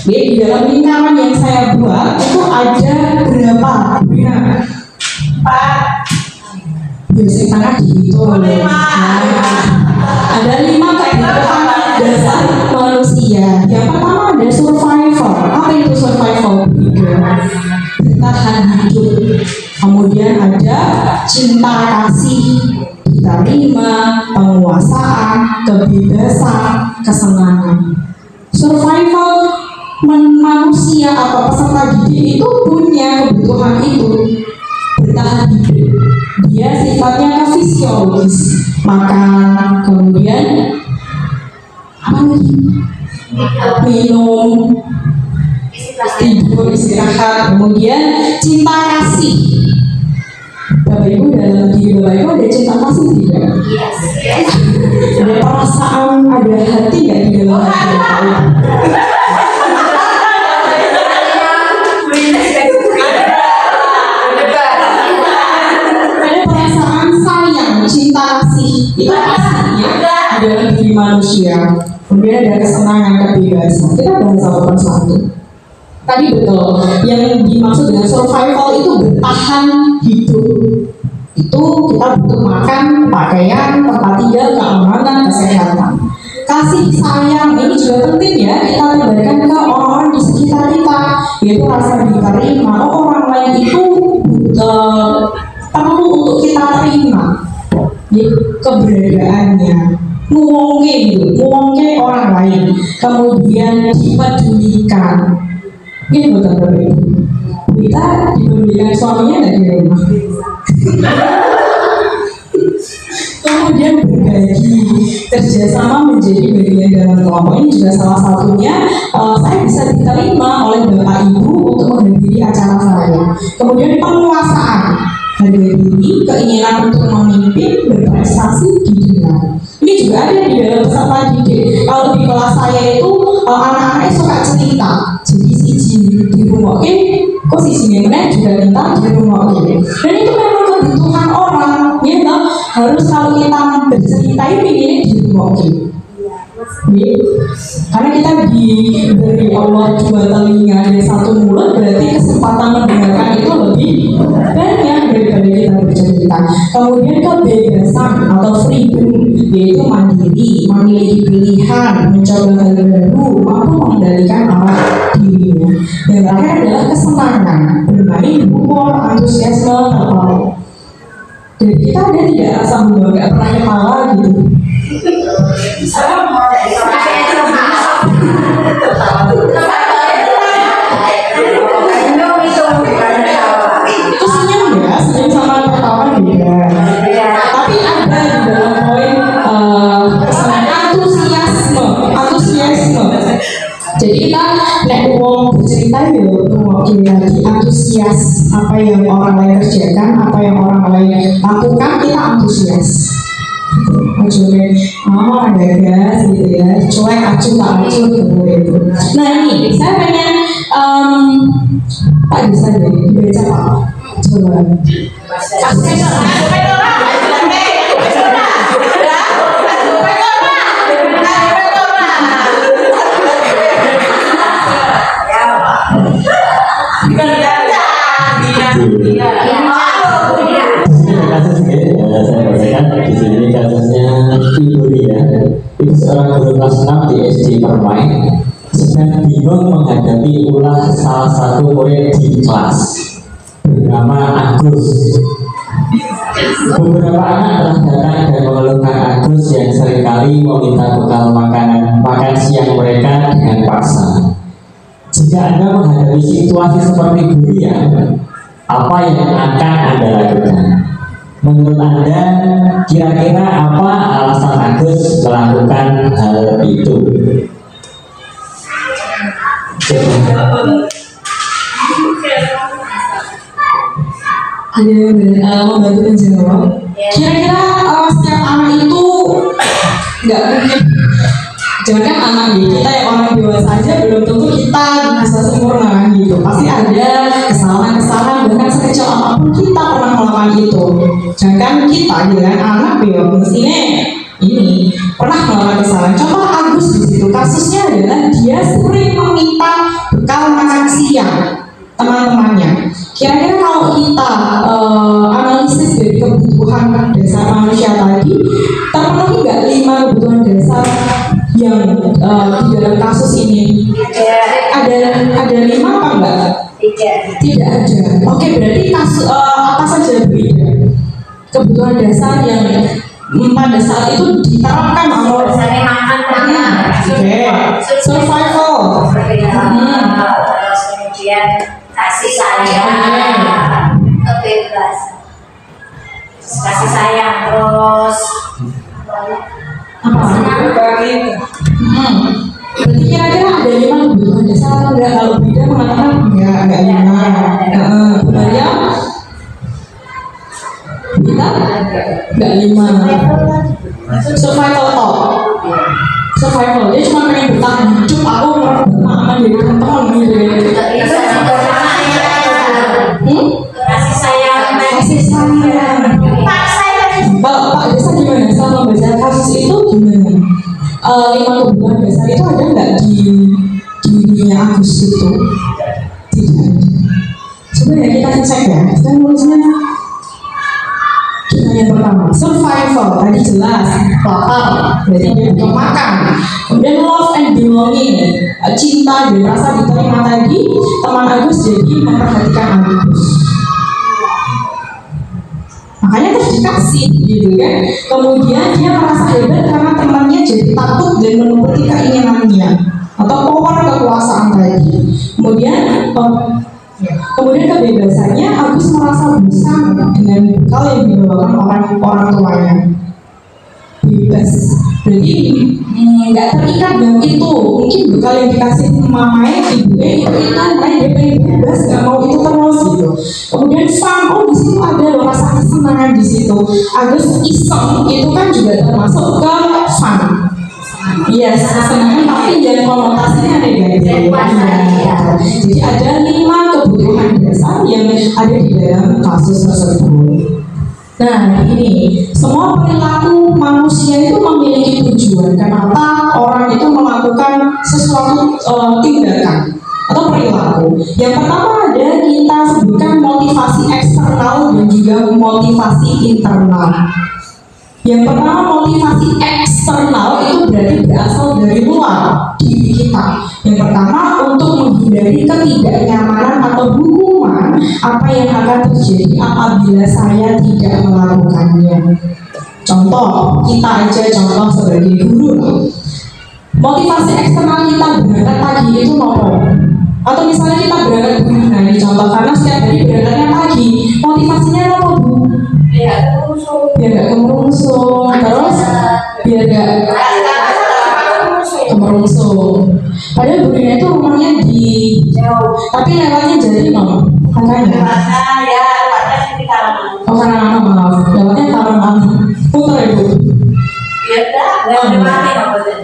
Jadi di dalam lingkaran yang saya buat itu ada berapa? Biasanya tengah gitu. Ada 5 kebutuhan dasar manusia. Yang pertama ada survival. Apa itu survival? Bertahan hidup. Kemudian ada cinta kasih, diterima, penguasaan, kebebasan, kesenangan. Survival manusia atau peserta didik itu punya kebutuhan itu, bertahan hidup. Dia sifatnya fisiologis, makan, kemudian apa lagi? Minum, tidur, istirahat, kemudian cinta kasih. Bapak Ibu, dalam diri Bapak Ibu ada cinta kasih tidak? Ada perasaan, ada hati nggak di dalam hati Bapak Ibu? Ada perasaan sayang, cinta kasih, itu pastinya di dalam diri manusia. Kemudian ada kesenangan, kebebasan. Kita bahas satu persatu. Tadi betul, yang dimaksud dengan survival itu bertahan hidup. Itu kita butuh makan, pakaian, tempat tinggal, keamanan, kesehatan. Kasih sayang ini juga penting ya, kita tebarkan ke orang-orang di sekitar kita, yaitu rasa diterima. Orang lain itu perlu untuk kita terima, keberadaannya, nguwongke orang lain, kemudian dipedulikan. Ini betul-betul kita dipedulikan suaminya nggak di rumah. Kemudian berbagi, kerjasama menjadi bagian dalam kelompok. Ini juga salah satunya saya bisa diterima oleh Bapak Ibu untuk menghadiri acara saya. Kemudian penguasaan, harga diri, keinginan untuk memimpin, berprestasi, didengar. Ini juga ada di dalam peserta didik. Kalau di kelas saya itu anak-anaknya suka cerita, jadi siji di rumah kok sisinya mana juga minta di rumah. Dan itu memang kebutuhan orang, ya kan? Harus kalau kita bercerita ini di rumah. Karena kita diberi Allah 2 telinga dan 1 mulut, berarti kesempatan mendengarkan itu lebih banyak daripada kita bercerita. Kemudian kebebasan atau freedom, yaitu mandiri, memiliki pilihan, mencoba hal baru, mampu mengendalikan arah dirinya. Dan terakhir adalah kesenangan, bermain, humor, antusiasme, tertawa. Dan kita ada tidak rasa humor, gak pernah kepala gitu. Itu senyum ya, senyum sama ketawa beda. Tapi ada di dalam poin antusiasme. Jadi kita nek wong bercerita ya lagi antusias, apa yang orang lain kerjakan, apa yang orang lain lakukan, kita antusias. Maksudnya, ada gas gitu ya, cuek, acuh, tak acuh gitu. Nah ini, saya pengen Pak bisa deh, dibaca Pak. Coba. Saya bacakan di sini kasusnya Ibu Ria. Itu seorang guru kelas 6 di SD Permai sedang bingung menghadapi ulah salah satu murid di kelas bernama Agus. Beberapa anak telah datang dan mengeluhkan Agus yang seringkali meminta bekal makan siang mereka dengan paksa. Jika Anda menghadapi situasi seperti Bu Ria, apa yang akan Anda lakukan? Menurut Anda, kira-kira apa alasan Agus melakukan hal itu? Ada yang membantu menjawab. Kira-kira setiap anak itu nggak mungkin. Jangan anak kita yang orang dewasa aja belum tentu kita bisa sempurna gitu. Pasti ada kesalahan-kesalahan, bahkan sekecil apapun kita pernah melakukan itu. Jangan kita dengan anak mestinya ini pernah melakukan kesalahan. Contoh Agus di situ kasusnya adalah dia sering meminta bekal makan siang teman-temannya. Kira-kira kalau kita analisis dari kebutuhan dasar manusia tadi, terpenuhi nggak 5 kebutuhan dasar yang di dalam kasus ini? Ada 5 apa enggak? Tidak ada. Oke, berarti kasus apa saja berbeda? Kebutuhan dasar yang pada saat itu diterapkan oleh makan ternak. Survival. Terus kemudian kasih sayang, kebebasan, kasih sayang, terus Berarti kira-kira ada 5 kebutuhan dasar atau enggak? Kalau beda mengatakan enggak 5. Budaya kita enggak 5. Survival top. Survival dia cuma pengen bertahan hidup. Aku aman dari teman-teman gitu ya. kasih sayang, Pak Desa gimana? Selama membaca kasus itu gimana? 5 kebutuhan dasar itu ada nggak di dirinya Agus itu? Tidak ada. Coba ya kita cek ya. Kita nulisnya kita yang pertama survival tadi jelas lapar, berarti dia butuh makan. Kemudian love and belonging, cinta dan rasa diterima tadi teman Agus jadi memperhatikan Agus. Makanya terus dikasih gitu kan. Kemudian dia merasa hebat karena temannya jadi takut dan menuruti keinginannya atau power kekuasaan tadi. Kemudian kebebasannya Agus merasa bosan dengan bekal yang dibawakan orang tuanya. Bebas, berarti nggak terikat dengan itu. Mungkin bekal yang dikasih mamanya, ibunya itu kan, dia pengen bebas, nggak mau itu terus gitu. Kemudian fun, di situ ada rasa kesenangan di situ. Agus iseng itu kan juga termasuk ke fun. Yes, kesenangan tapi jangan konotasinya negatif. Jadi ada 5 kebutuhan dasar yang ada di dalam kasus tersebut. Nah ini semua perilaku manusia itu memiliki tujuan. Kenapa orang itu melakukan sesuatu tindakan atau perilaku? Yang pertama ada kita sebutkan motivasi eksternal dan juga motivasi internal. Yang pertama motivasi eksternal itu berarti berasal dari luar diri kita. Yang pertama untuk menghindari ketidaknyamanan atau hukuman apa yang akan terjadi apabila saya tidak melakukannya. Contoh, kita aja contoh sebagai guru. Motivasi eksternal kita berangkat pagi itu nopo. Atau misalnya kita berangkat pagi, nah ini contoh karena setiap hari berangkatnya pagi. Motivasinya nopo Bu? Biar gak kemerungsung, terus biar gak kemerungsung. Padahal Budina itu rumahnya di jauh, tapi lewatnya jadi no, makanya. Oh karena maaf, lewatnya karena putar ibu.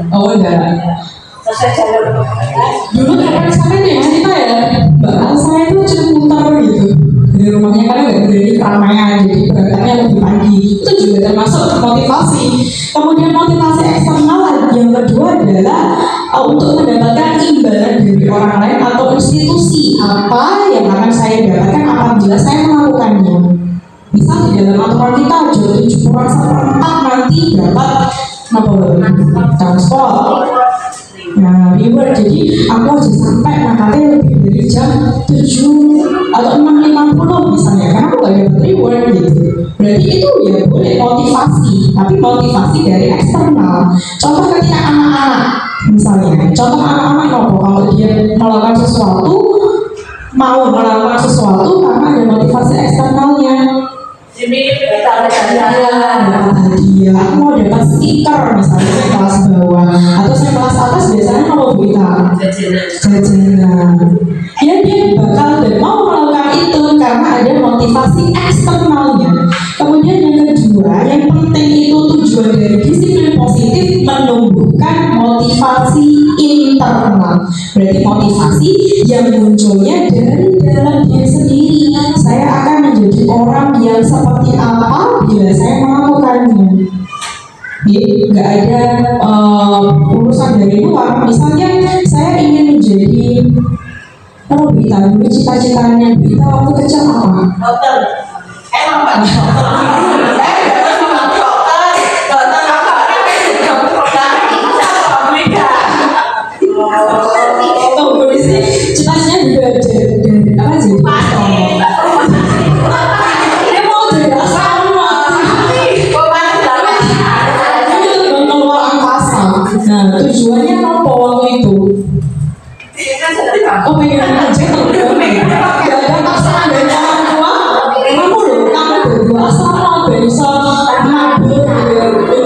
Oh enggak. Dulu kapan sampai nih kita ya, mbak saya itu cuma putar gitu. Dari rumahnya kan nggak berani keramaian, jadi berangkatnya lebih pagi. Itu juga termasuk motivasi. Kemudian motivasi eksternal yang kedua adalah untuk mendapatkan imbalan dari orang lain atau institusi apa yang akan saya dapatkan apabila saya melakukannya. Misal di dalam aturan kita jual 7/4 nanti dapat transport. Nah, reward. Jadi aku harus sampai makanya lebih dari jam 7 atau 6.50 misalnya, karena aku gak dapat reward gitu. Berarti itu ya boleh motivasi, tapi motivasi dari eksternal. Contoh ketika anak-anak misalnya, contoh anak-anak kalau dia melakukan sesuatu, mau melakukan sesuatu karena ada motivasi eksternalnya. dapat hadiah, aku mau dapat stiker misalnya saya kelas bawah atau saya kelas atas biasanya mau kita jajanan. Ya dia bakal dan mau melakukan itu karena ada motivasi eksternalnya. Kemudian yang kedua, yang penting itu tujuan dari disiplin positif menumbuhkan motivasi internal. Berarti motivasi yang munculnya dari dalam diri sendiri. Saya akan menjadi orang yang seperti apa bila saya melakukannya. Nggak ada urusan dari luar. Misalnya saya ingin menjadi Bita, dulu cita-citanya Bita waktu kecil apa? Dokter. Emang Pak? Cita-citanya juga jadi apa sih? Dia mau jadi astronot. Keluar angkasa. Nah, tujuannya apa waktu itu? Oh, pengen aja gak ada pasangan dari orang tua. Kamu loh, kamu berdua astronot bisa nabur,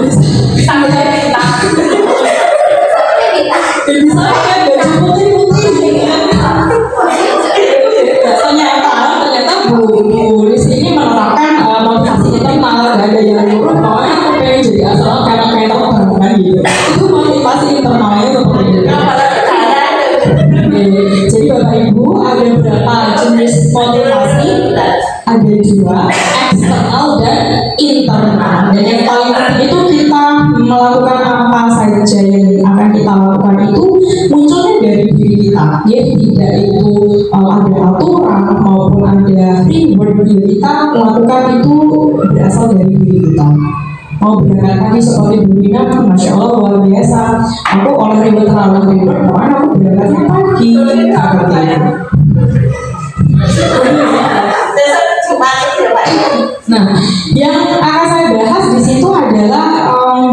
bisa kayak baju putih-putih. Ternyata Bu di sini menerapkan motivasi internal, gak ada yang nyuruh. Pokoknya aku pengen jadi astronot karena kayak tahu bangunan gitu. Itu motivasi internalnya seperti itu. Jadi Bapak Ibu ada berapa jenis motivasi? Ada dua, eksternal dan internal. Dan yang paling penting itu kita melakukan apa saja yang akan kita lakukan itu munculnya dari diri kita. Ya tidak itu ada aturan maupun ada framework. Kita melakukan itu berasal dari diri kita. Mau berangkat pagi seperti Bu Rina, Masya Allah luar biasa. Aku oleh ribet terlalu ribet, pokoknya aku berangkatnya pagi. Nah, yang akan saya bahas di situ adalah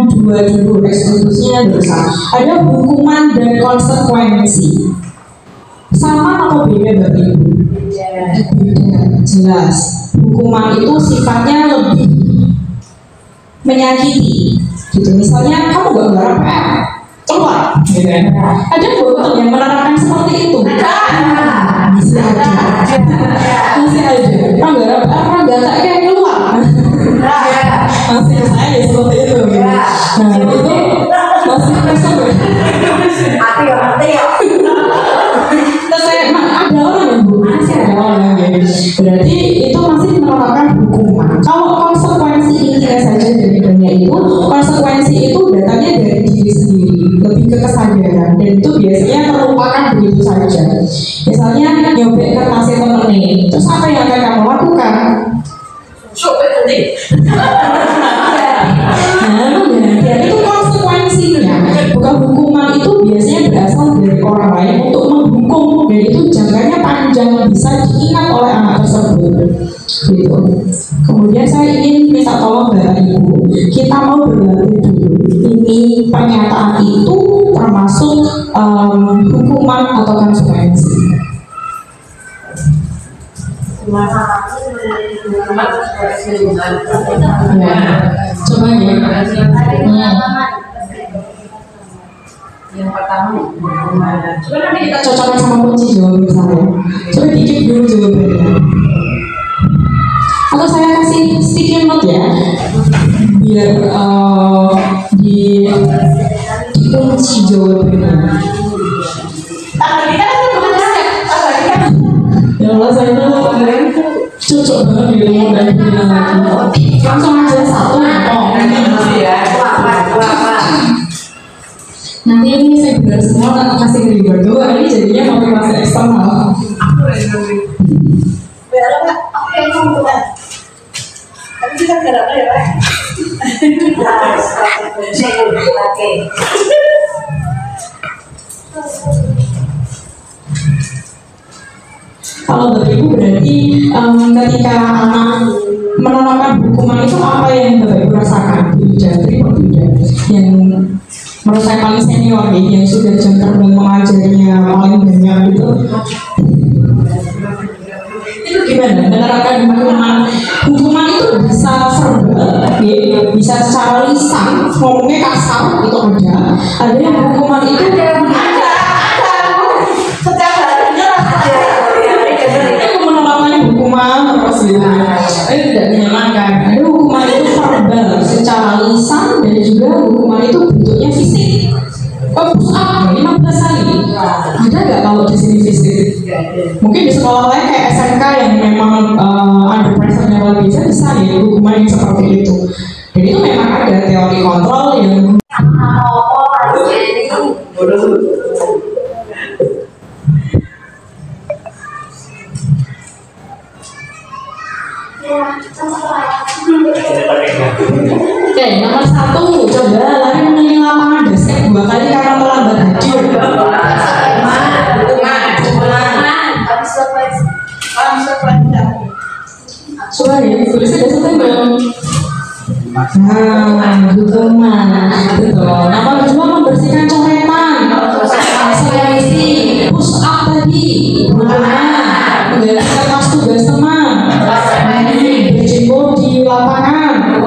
dua judul eksekusinya dosa. Ada hukuman dan konsekuensi. Sama atau beda Bapak Ibu? Beda, jelas. Hukuman itu sifatnya lebih menyakiti, gitu. Misalnya kamu gak garap keluar, gitu kan? Ada guru yang menerapkan seperti itu. Masih ada. Kamu garap gak kayak keluar. Masih saya seperti itu. Gitu. Nah itu masih besar. Hati ya. Terus saya ada orang yang bu, masih ada orang yang gitu. Berarti itu masih menerapkan hukuman. Kalau konsekuensi intinya saja dari dunia itu, konsekuensi itu datangnya dari diri sendiri, lebih ke kesadaran, dan itu biasanya terlupakan begitu saja. Misalnya nyobek kertasnya temen, terus apa yang akan kamu lakukan? Sobek nanti. Nah, itu konsekuensinya. Bukan hukuman itu biasanya berasal dari orang lain untuk menghukum, dan itu jangkanya panjang, bisa diingat oleh anak tersebut. Gitu. Kemudian saya ingin minta tolong Bapak Ibu, kita mau berbagi dulu. Ini pernyataan itu termasuk hukuman atau konsekuensi. Ya, coba ya. Yang pertama, coba nanti kita cocokkan sama kunci jawaban saya. Coba dikit dulu jawabannya. Atau saya kasih sticky note ya, biar di kunci jawabannya. Ya Allah, saya tuh cocok banget di rumah dan bilang lagi. Langsung aja satu ya. Nanti ini saya bilang semua tak kasih reward dua, ini jadinya motivasi eksternal. Tapi kita gerak ya, Pak. Oke. Kalau Bapak Ibu berarti ketika anak menerapkan hukuman itu apa yang Bapak Ibu rasakan? Berbeda. Yang menurut saya paling senior nih, yang sudah jam terbang mengajarnya paling banyak gitu. Itu gimana? Menerapkan hukuman itu bisa verbal bisa secara lisan ngomongnya kasar itu ada yang hukuman itu setiap harinya menerapkan hukuman terus gitu tidak menyenangkan. Ada hukuman itu verbal secara lisan dan juga hukuman itu bentuknya fisik. Push up 15 kali. Ada nggak kalau di sini fisik? Mungkin di sekolah lain kayak SMK yang memang under pressure-nya luar biasa bisa ya hukuman yang seperti itu. Jadi itu memang ada teori kontrol yang Oke, nomor 1 coba lari mengelilingi lapangan basket 2 kali karena terlambat hadir. Coba ya, tulisnya ada satu belum? Hukuman, betul. Nomor 2 membersihkan coretan. Seleksi, push up tadi. Hukuman, menggantikan kertas tugas teman. Berjemur di lapangan.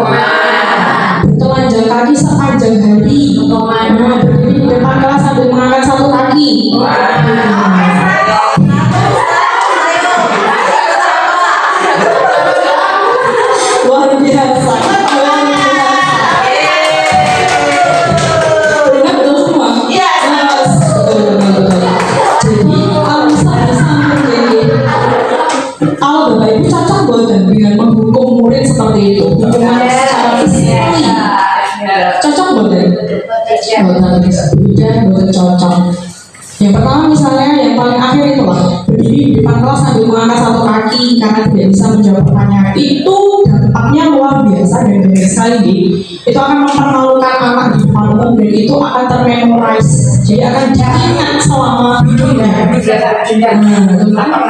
Bertelanjang kaki sepanjang hari. Berdiri di depan kelas sambil mengangkat satu kaki. Luar biasa. Benar betul semua? Iya. Betul. Jadi kalau kalau Bapak Ibu cocok buat dengan menghukum murid seperti itu, hukuman secara fisik, cocok buat buat cocok. Yang pertama misalnya yang paling akhir itulah berdiri di depan kelas sambil mengangkat satu kaki karena tidak bisa menjawab pertanyaan. Itu dampaknya luar biasa dan banyak sekali. Itu akan mempermalukan anak di depan umum dan itu akan termemorize. Jadi akan diingat selama hidupnya.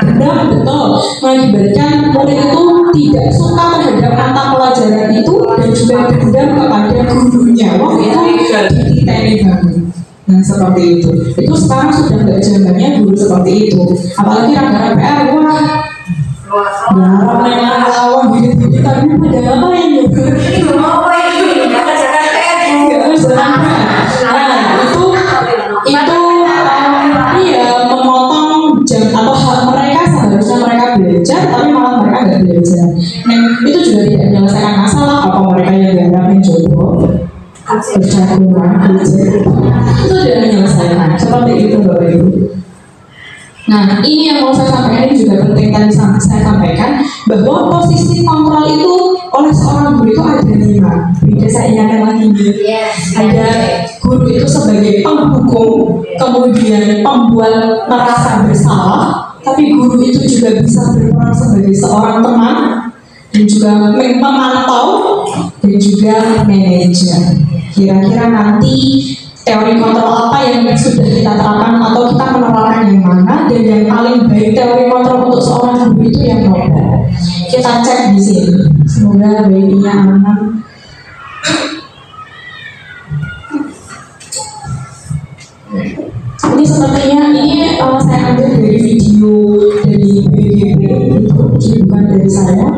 Benar betul mengakibatkan murid itu tidak suka terhadap mata pelajaran itu dan juga dendam kepada gurunya. Wah itu dititeni banget. Nah seperti itu. Itu sekarang sudah nggak zamannya guru seperti itu. Apalagi rangga PR, wah memang lawan gitu tapi pada apa yang juga iya memotong jam atau hak mereka seharusnya mereka belajar tapi malah mereka nggak belajar. Nah itu juga tidak menyelesaikan masalah. Apa mereka yang garapin jodoh berjagoan belajar itu tidak menyelesaikan seperti itu Bapak Ibu. Nah ini yang mau saya sampaikan, ini juga penting tadi saya sampaikan bahwa posisi kontrol itu oleh seorang guru itu ada 5. Bisa saya ingatkan lagi ada guru itu sebagai penghukum, kemudian pembuat merasa bersalah, tapi guru itu juga bisa berperan sebagai seorang teman dan juga memantau dan juga manajer. Kira-kira nanti teori kontrol apa yang sudah kita terapkan atau kita menerapkan yang mana, dan yang paling baik teori kontrol untuk seorang guru itu yang mana? Kita cek di sini. Semoga bayinya aman. Ini sepertinya ini saya ambil dari video dari BGP, jadi bukan dari saya.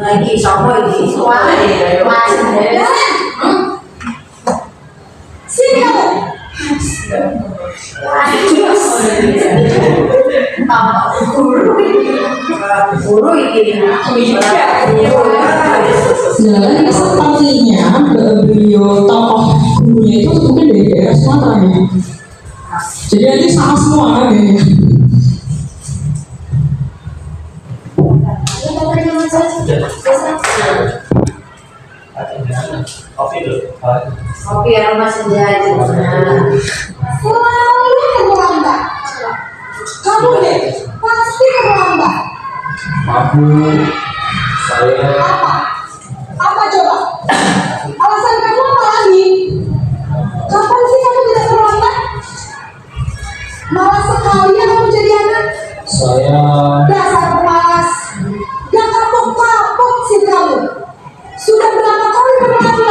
Lagi sama ini sini kamu. Guru ini. Jadi sepertinya beliau tokoh gurunya itu mungkin dari daerah Sumatera ya. Jadi nanti sama semua kayaknya. Kopi aroma senja itu. Selalu terlambat. Kamu deh, pasti terlambat. Aku, saya Apa? Apa coba? Alasan kamu apa lagi? Kapan sih kamu tidak terlambat? Malas sekali ya kamu jadi anak. saya Dasar pemalas. Gak kapok-kapok sih kamu. Sudah berapa kali berlalu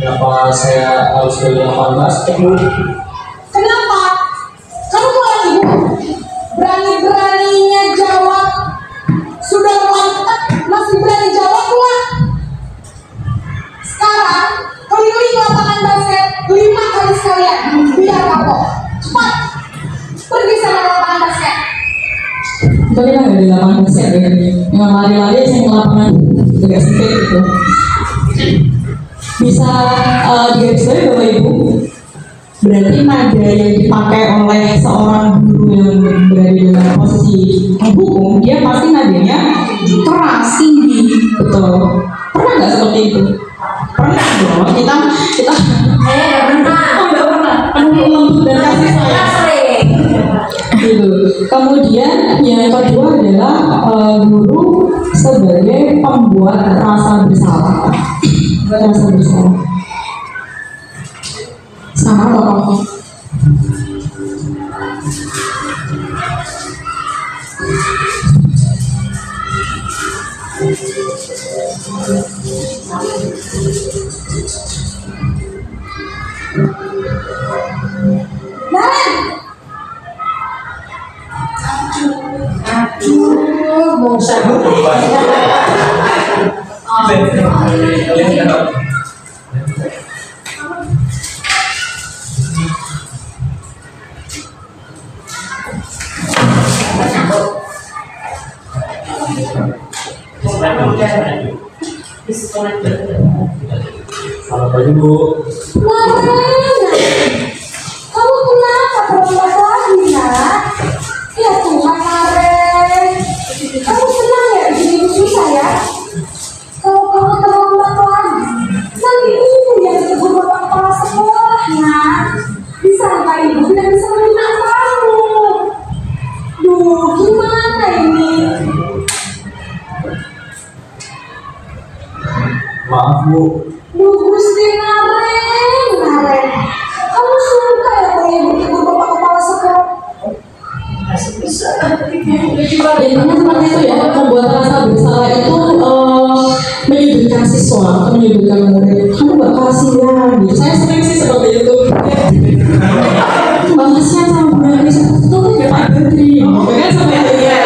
Kenapa saya harus beli lapangan basket, Bu? Kenapa? Kamu malah ibu berani-beraninya jawab. Sudah mantap masih berani jawab pula. Sekarang keliling lapangan basket 5 kali sekalian. Biar kapok. Cepat pergi sama lapangan basket. Tapi kan nggak di lapangan basket ya, yang lari-lari saya ke lapangan agak sempit gitu. Bisa digarisbawahi Bapak Ibu, berarti nada yang dipakai oleh seorang guru yang berada dalam posisi menghukum, dia pasti nadanya keras, tinggi, betul. Pernah nggak seperti itu? Pernah dong. Kita Saya nggak pernah. nggak pernah. Penuh lembut dan kasih sayang. Sering. Gitu. Kemudian yang kedua adalah guru sebagai pembuat rasa bersalah. Rasa bersalah. Sama tokoh. Bangsa. Selamat pagi, Bu. Kamu kenapa terlambat lagi, Nak? Ya Tuhan, Maren. Kamu senang ya bikin ibu susah ya? Kalau kamu terlambat lagi, nanti ibu yang tegur bapak kepala sekolah, Nak. Disangka ibu tidak bisa menerima kamu. Duh, gimana ini? Maaf, Bu. Duh, Gusti Maren. Kamu suka ya kalau ibu tegur bapak kepala sekolah? Intinya seperti itu ya, membuat rasa bersalah itu menyudutkan siswa, menyudutkan murid. Kamu gak kasihan gitu. Saya sering sih seperti itu. Bahasnya sama berani seperti itu ya Pak Badri. Makanya sampai akhirnya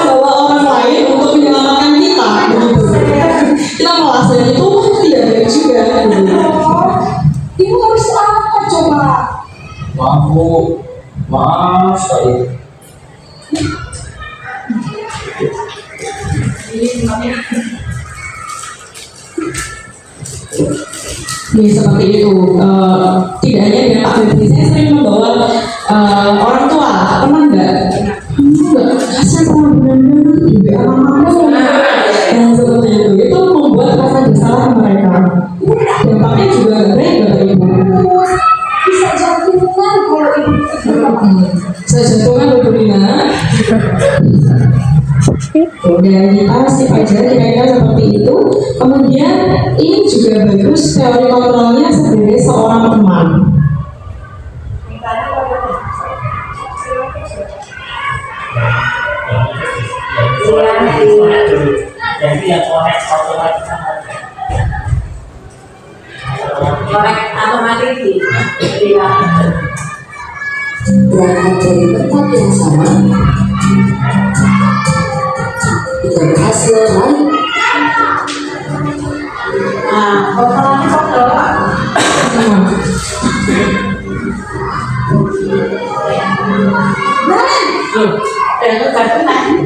bawa orang lain untuk menyelamatkan kita. Begitu. Kita malah dan itu tidak baik juga. Gitu. Ibu harus apa coba? Maaf, Bu. Maaf sekali. Ya seperti itu. Tidak hanya dengan Pak Badri, saya sering membawa orang tua. Pernah nggak? Kamu nggak kasihan sama benar-benar juga anak-anak. Yang seperti itu membuat rasa bersalah mereka. Dampaknya juga nggak baik Bapak Ibu. Bisa jantungan kalau ibu Saya jantungan Bapak Rina. Dan kita sih aja kira-kira seperti itu. Kemudian ini juga bagus teori kontrolnya sebagai seorang teman. Jadi yang konek otomatis Korek otomatis sih. Iya. Berangkat dari tempat yang sama, kita berhasil naik. Nah, kontrolnya kontrol. Itu kartu tadi.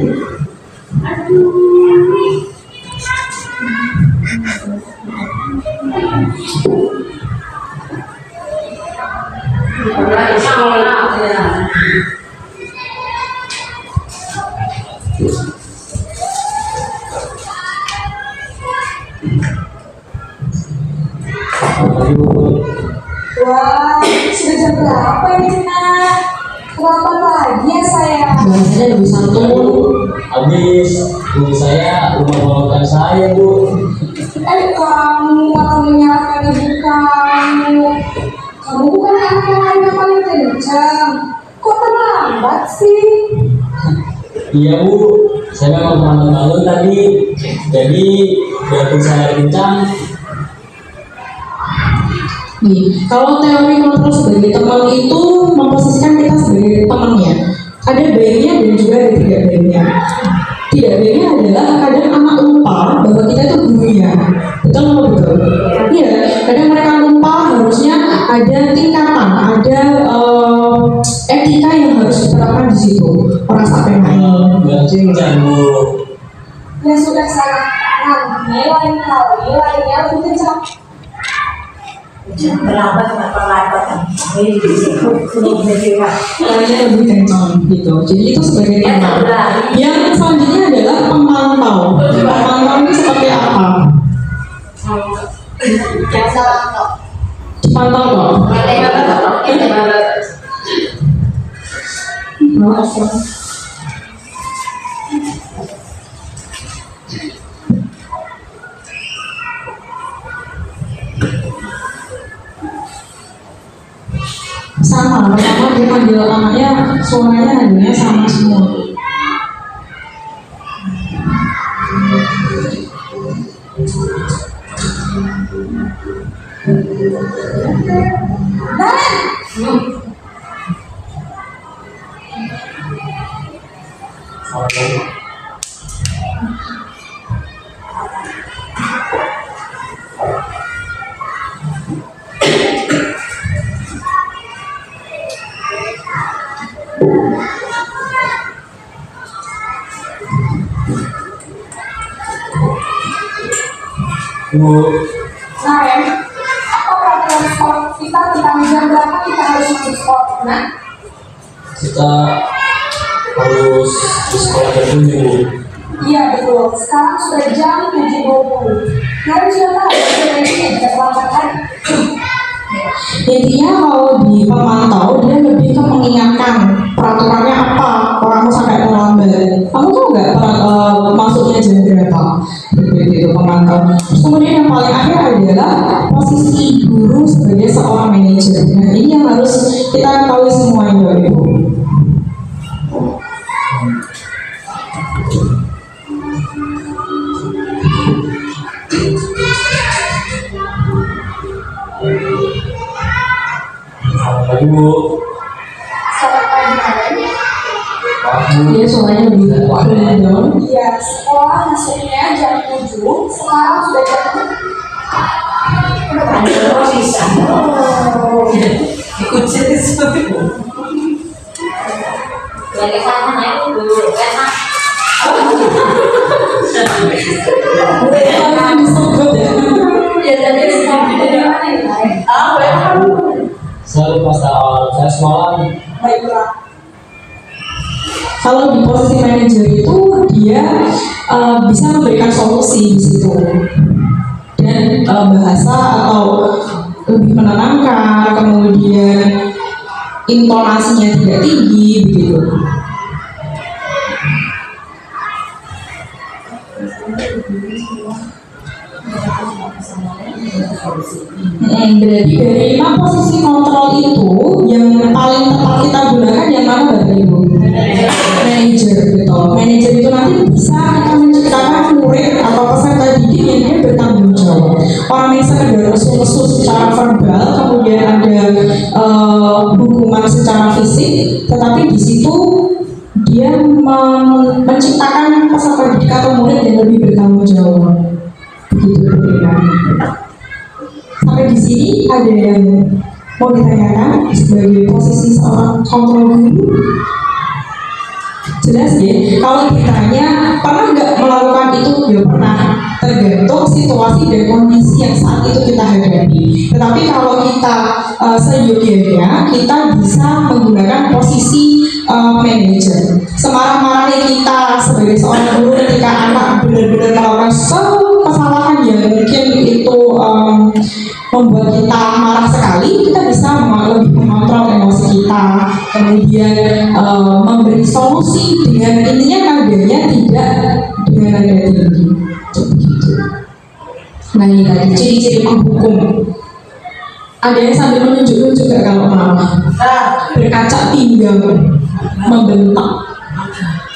Wah, sudah jam berapa ini, Nak? Kenapa lagi ya saya? Bahasanya lebih santun. habis guru saya membawakan saya, Bu. Kamu akan menyalahkan ibu kamu. Kamu bukan anak yang lain yang paling kencang. Kok terlambat sih? Iya, Bu, saya memang malam-malam tadi, jadi biarpun saya kencang Nih, kalau teori kontrol sebagai teman itu memposisikan kita sebagai temannya. Ada baiknya dan juga ada tidak baiknya. Tidak baiknya adalah kadang anak lupa bahwa kita itu gurunya. Betul atau betul? Iya, kadang mereka lupa harusnya ada tingkatan, ada etika yang harus diterapkan di situ. Orang sampai main. Ya sudah sangat lain kali lainnya lebih kencang. Berapa nggak perlatan? Lainnya lebih kencang gitu. Jadi itu sebagai teman. Yang selanjutnya adalah pemantau. Pemantau ini seperti apa? Dipantau kok. Sama, pertama dia panggil anaknya, suaranya adanya sama semua. Nah, apa peraturan sekolah kita tentang jam berapa kita harus masuk sekolah? Nah, Kita harus di sekolah dulu. iya betul. Sekarang sudah jam 7.20. Nah, sudah tahu ini tidak terlambat kan? Intinya kalau di pemantau dia lebih ke mengingatkan peraturannya apa, orang sampai terlambat. Kamu tahu nggak masuknya jam berapa? Begitu pemantau. Terus kemudian yang paling akhir adalah posisi guru sebagai seorang manajer. Nah ini yang harus kita ketahui semuanya, Ibu. Ibu, Selamat pagi. Dia suaranya lebih rendah. Iya, sekolah masuknya jam 7. Sekarang sudah jam 7. Bisa. Ikut jenis. Lagi sana naik dulu, enak. Ya tadi sekarang dari mana ini? selalu pas awal saya semalam. Baiklah. Kalau di posisi manajer itu dia bisa memberikan solusi di situ dan bahasa atau lebih menenangkan, kemudian intonasinya tidak tinggi begitu. Berarti dari 5 posisi kontrol itu yang paling tepat kita gunakan yang mana Bapak Ibu? Manager gitu. Manager itu nanti bisa kita menciptakan murid atau peserta didik yang dia bertanggung jawab. Orang yang sekedar lesu-lesu secara verbal, kemudian ada hukuman secara fisik, tetapi di situ dia menciptakan peserta didik atau murid yang lebih bertanggung jawab. Begitu perbedaannya. Sampai di sini ada yang mau ditanyakan sebagai posisi seorang kontrol guru? Jelas ya, kalau ditanya pernah nggak melakukan itu? Ya pernah, tergantung situasi dan kondisi yang saat itu kita hadapi. Tetapi kalau kita seyogyanya, kita bisa menggunakan posisi manajer. Semarah-marahnya kita sebagai seorang guru ketika anak benar-benar melakukan kesalahan yang mungkin itu membuat kita marah sekali, kita bisa lebih mengontrol emosi kita, kemudian memberi solusi dengan intinya nadanya tidak dengan nada tinggi. Begitu. Nah ini tadi ciri-ciri penghukum. Ada yang sambil menunjuk juga kalau marah, berkaca pinggang, membentak.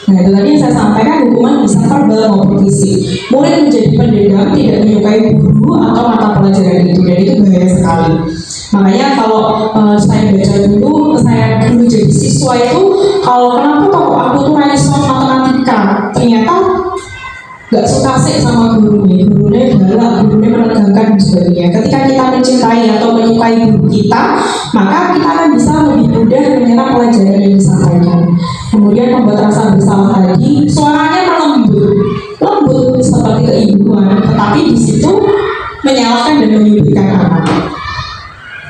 Nah itu tadi yang saya sampaikan, hukuman bisa verbal maupun fisik. Murid menjadi pendendam, tidak menyukai guru atau mata pelajaran itu, dan itu bahaya sekali. Makanya kalau saya baca dulu, saya dulu jadi siswa itu, kalau kenapa kok aku tuh raiso matematika, ternyata nggak suka sih sama gurunya galak, gurunya menegangkan dan sebagainya. Ketika kita mencintai atau menyukai guru kita, maka kita akan bisa lebih mudah menyerap pelajaran yang disampaikan. Kemudian membuat rasa bersalah tadi, suaranya lembut seperti keibuan, tetapi di situ menyalahkan dan menyudutkan anak.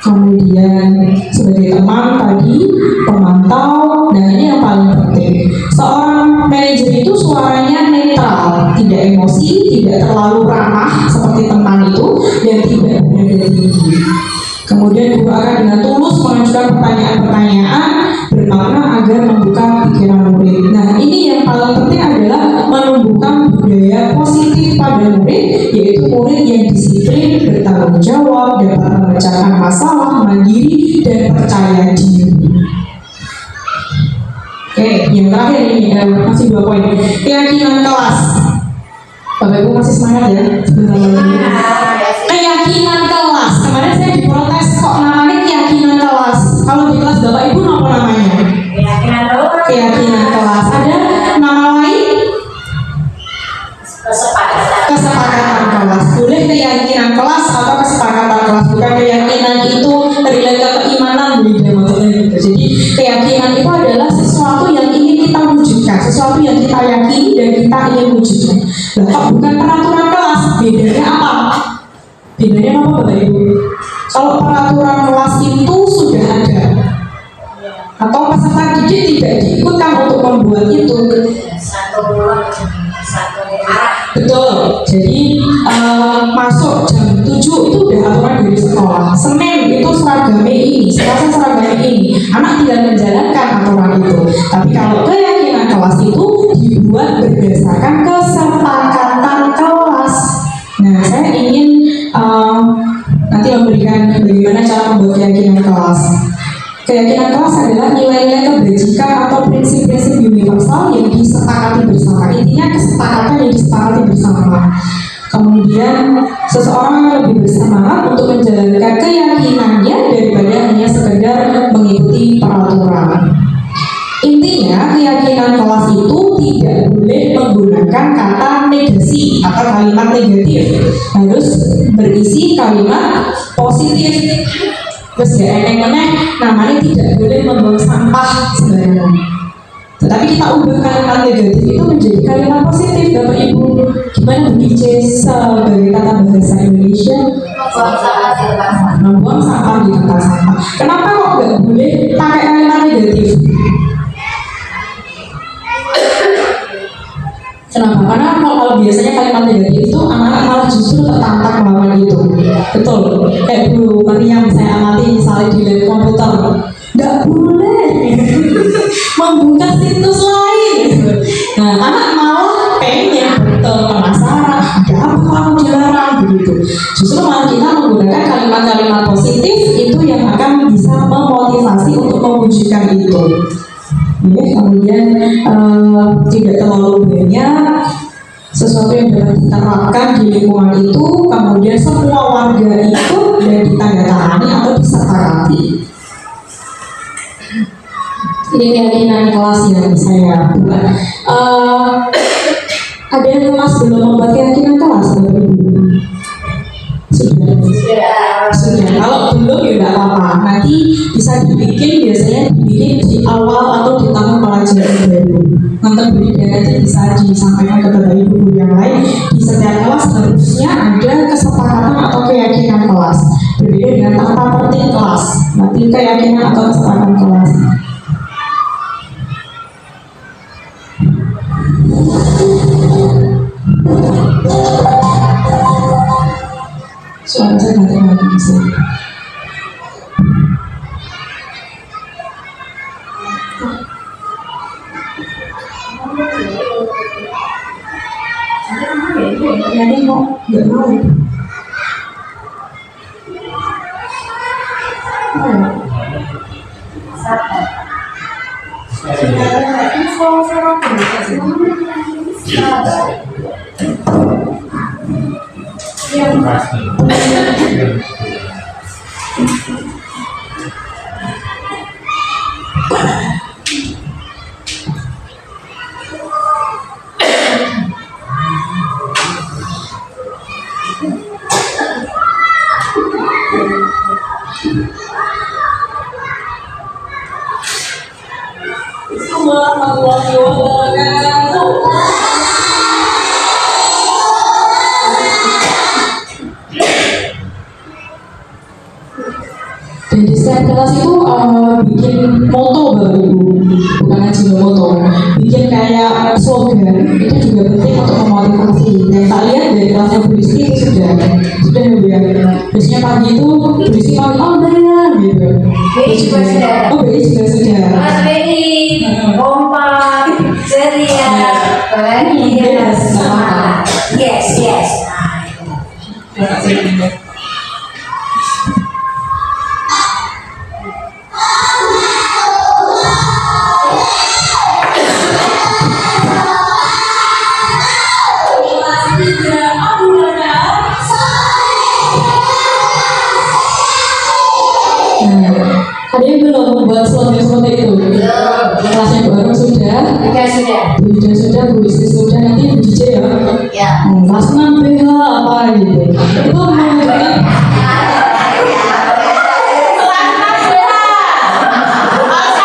Kemudian sebagai teman tadi, pemantau, dan ini yang paling penting, seorang manajer itu suaranya netral, tidak emosi, tidak terlalu ramah seperti teman itu, dan tidak bernada tinggi. Kemudian guru akan dengan tulus mengajukan pertanyaan-pertanyaan bermakna agar membuka pikiran murid. Nah, ini yang paling penting adalah menumbuhkan budaya positif pada murid, yaitu murid yang disiplin, bertanggung jawab, dapat memecahkan masalah, mandiri, dan percaya diri. Oke, yang terakhir ini masih 2 poin. Keyakinan kelas. Bapak Ibu masih semangat ya? Sebentar lagi. Keyakinan kelas. Kemarin saya diprotes kok namanya keyakinan kelas. Kalau di kelas Bapak Ibu apa namanya? Keyakinan kelas. Ada nama lain? Kesepakatan kelas. Boleh keyakinan kelas atau kesepakatan kelas. Bukan keyakinan itu relate ke keimanan, beda maksudnya gitu. Jadi keyakinan itu adalah sesuatu yang ingin kita wujudkan, sesuatu yang kita yakini dan kita ingin wujudkan. Nah, kalau bukan peraturan kelas, bedanya apa? Bedanya apa Bapak Ibu? Kalau peraturan kelas itu sudah ada, atau peserta didik tidak diikutkan untuk membuat itu. Betul. Jadi masuk jam 7 itu udah aturan dari sekolah. Senin itu seragamnya ini, Selasa seragamnya ini. Anak tidak menjalankan aturan itu. Tapi kalau keyakinan kelas itu dibuat berdasarkan kesepakatan kelas. Nah, saya ingin nanti memberikan bagaimana cara membuat keyakinan kelas. Keyakinan kelas adalah nilai-nilai kebajikan atau prinsip-prinsip universal yang disepakati bersama. Intinya kesepakatan yang disepakati bersama. Kemudian seseorang lebih bersemangat untuk menjalankan keyakinannya daripada hanya sekedar mengikuti peraturan. Intinya keyakinan kelas itu tidak boleh menggunakan kata negasi atau kalimat negatif, harus berisi kalimat positif. Terus ya eneng-eneng namanya tidak boleh membuang sampah sembarangan. Tetapi kita ubah kalimat negatif itu menjadi kalimat positif. Bapak Ibu, gimana bunyi sebagai kata bahasa Indonesia? Membuang sampah di tempat sampah. Kenapa kok nggak boleh pakai kalimat negatif? Kenapa? Karena kalau biasanya kalimat negatif itu anak-anak malah justru tertantang melawan itu. Betul. Kayak Bu Mariam saya amati misalnya di lab komputer, nggak boleh membuka situs lain. Nah, anak malah pengen, betul, penasaran, ada apa kamu dilarang begitu. Justru malah kita menggunakan kalimat-kalimat positif itu yang akan bisa memotivasi untuk mewujudkan itu. Ya, kemudian tidak terlalu banyak sesuatu yang dapat diterapkan di lingkungan itu, kemudian semua warga ikut dan ditandatangani atau disepakati. Ini keyakinan kelas yang saya buat. Ada yang kelas belum membuat keyakinan kelas, Bapak Ibu? Sudah. Kalau belum ya nggak apa-apa. Nanti bisa dibikin, biasanya dibikin di awal atau di tahun pelajaran baru. Nanti berita nanti bisa disampaikan ke Bapak Ibu guru yang lain. Di setiap kelas harusnya ada kesepakatan atau keyakinan kelas. Berbeda dengan tata tertib kelas. Nanti keyakinan atau kesepakatan kelas. Suara saya nggak terlalu bisa. Jadi mau nggak mau. Yang Warahmatullahi wabarakatuh. Dan di setiap kelas itu bikin moto Bapak Ibu, bukan aja moto, bikin kayak slogan, itu juga penting untuk memotivasi. Dan tak lihat dari kelasnya Bu Rizky itu sudah ya. Biasanya pagi itu Bu Rizky pagi, oh dan gitu. BI juga sudah. Oh BI juga sudah. Mas BI, kompak, ceria, bahagia, semangat. Yes, yes. Ada yang belum membuat slogan seperti itu? Kelasnya baru sudah, sudah, Bu Rizky sudah, nanti Bu DJ ya? Ya. Kelas 6 BH apa gitu. Itu menunjukkan kenapa? Itu nanti bisa memotivasi.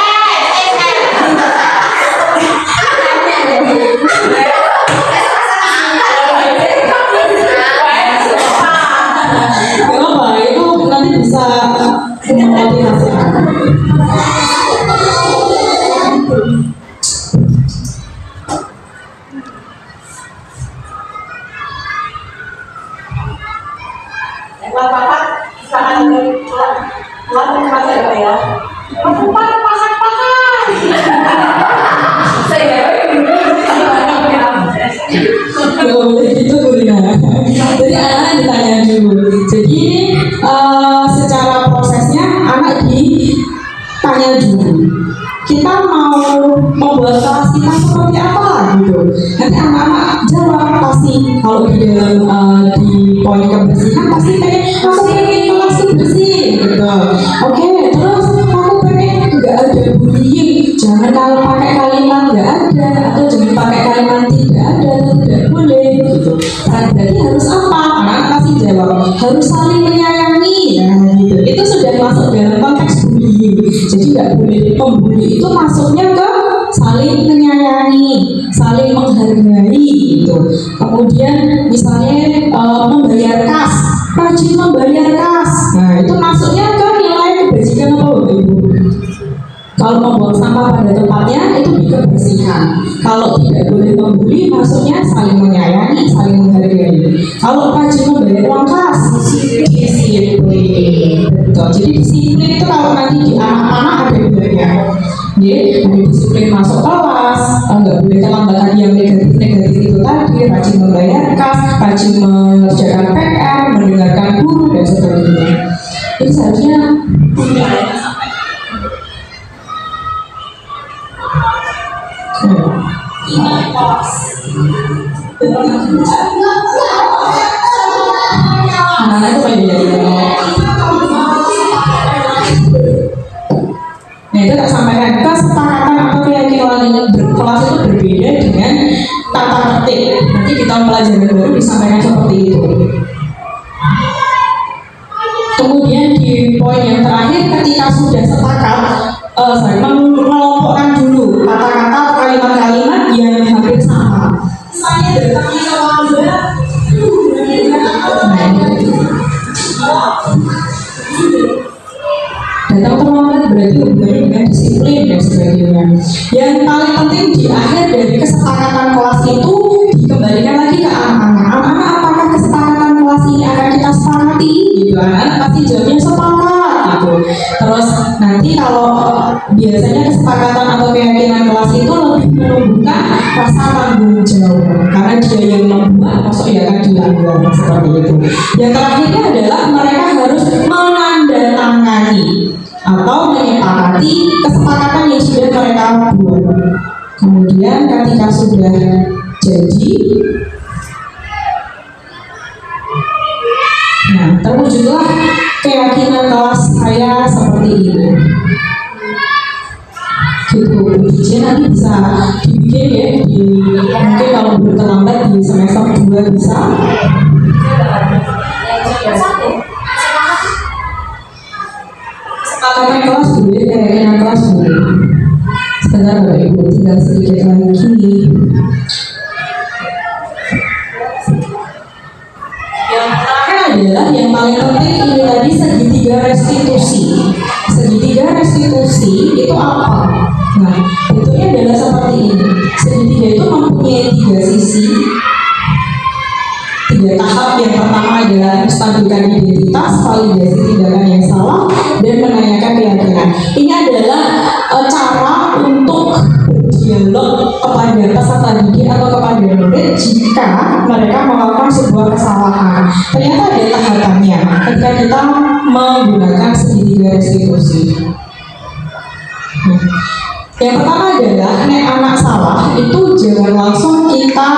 Itu Gurina. Jadi anak ditanya dulu. Jadi secara prosesnya anak ditanya dulu. Kita mau membuat kelas kita seperti apa gitu. Nanti anak-anak jawab pasti kalau di dalam di poin kebersihan pasti pengen aku pengen kelas bersih gitu. Oke, terus aku pengen nggak ada bullying. Jangan kalau pakai kalimat nggak ada atau jangan pakai kalimat tidak ada, tidak boleh gitu. Nah, berarti harus apa? Anak pasti jawab harus saling menyayangi. Nah, gitu. Itu sudah masuk dalam konteks bullying. Jadi nggak boleh membuli itu masuknya ke saling menyayangi, saling menghargai gitu. Kemudian misalnya membayar kas, rajin membayar kas. Nah, itu masuknya ke nilai kebajikan apa Bapak Ibu? Kalau membuang sampah pada tempatnya itu di kebersihan. Kalau tidak boleh membuli, maksudnya saling menyayangi, saling menghargai. Kalau rajin membayar uang kas, disiplin. Betul. Jadi disiplin itu kalau nanti di anak-anak ada banyak. Ya, ada disiplin masuk kelas, nggak boleh terlambat yang negatif itu tadi, rajin membayar kas, rajin mengerjakan PR, mendengarkan guru dan sebagainya. Ini seharusnya anak-anak itu pengen jadi nah itu tak sampaikan kesepakatan atau keyakinan berkelas itu berbeda dengan tata tertib. Nanti di tahun pelajaran baru disampaikan seperti itu. Kemudian di poin yang terakhir ketika sudah sepakat saya mengelompokkan dulu kata-kata atau kalimat-kalimat yang hampir sama. Misalnya datang terlambat berarti hubungannya dengan disiplin dan sebagainya. Yang paling penting di akhir dari kesepakatan kelas itu dikembalikan lagi ke anak-anak. Anak-anak apakah kesepakatan kelas ini akan kita sepakati? Gitu, anak-anak pasti jawabnya sepakat gitu. Terus nanti kalau biasanya kesepakatan atau keyakinan kelas itu lebih menumbuhkan rasa tanggung jawab karena dia yang membuat masuk ya kan dilanggar seperti itu. Yang terakhirnya adalah mereka harus menandatangani atau menyepakati kesepakatan yang sudah mereka buat. Kemudian ketika sudah jadi, nah terwujudlah keyakinan kelas saya seperti ini. Gitu, ujian nanti bisa dibikin ya mungkin kalau belum terlambat di semester 2 bisa. kakak kelas boleh, keyakinan kelas boleh. Sebentar Bapak Ibu, tinggal sedikit lagi. Yang terakhir adalah yang paling penting ini tadi segitiga restitusi. Segitiga restitusi itu apa? Nah, bentuknya adalah seperti ini. Segitiga itu mempunyai 3 sisi, 3 tahap. Yang pertama adalah menstabilkan identitas, validasi tindakan yang salah, dan menanyakan keyakinan. Ini adalah cara untuk berdialog kepada peserta didik atau kepada murid jika mereka melakukan sebuah kesalahan. Ternyata ada tahapannya ketika kita menggunakan segitiga restitusi. Yang pertama adalah nek anak salah itu jangan langsung kita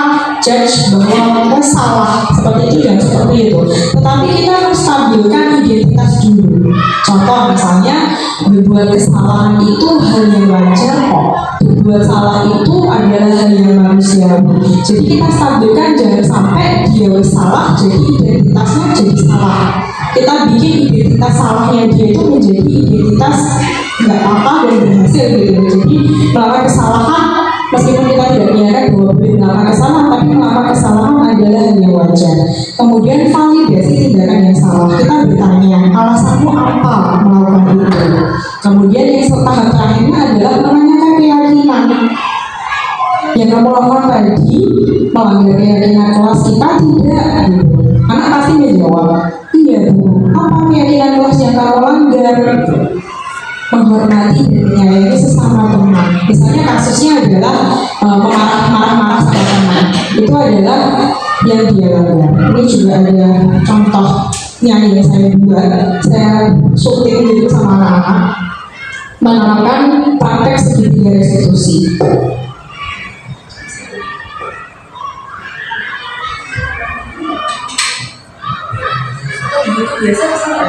judge bahwa kita salah seperti itu dan seperti itu, tetapi kita harus stabilkan identitas dulu. Contoh misalnya berbuat kesalahan itu hal yang wajar kok, berbuat salah itu adalah hal yang manusiawi. Jadi kita stabilkan, jangan sampai dia salah jadi identitasnya jadi salah. Kita bikin identitas salahnya dia itu menjadi identitas nggak apa dan berhasil gitu. Jadi melakukan kesalahan meskipun kita tidak menyadari bahwa boleh melakukan kesalahan, tapi melakukan kesalahan adalah hal yang wajar. Kemudian validasi tindakan yang salah, kita bertanya alasanmu apa melakukan itu. Kemudian yang tahap terakhirnya adalah menanyakan keyakinan. Yang kamu lakukan tadi melanggar keyakinan kelas kita tidak gitu. Anak pasti menjawab, iya Bu, apa keyakinan kelas yang kamu langgar? Menghormati dan menyayangi sesama teman. Misalnya kasusnya adalah marah-marah sama teman, itu adalah yang dia langgar. Ini juga ada contohnya yang saya buat, saya syuting gitu sama anak-anak, menanamkan praktek segitiga restitusi. Biasa salah.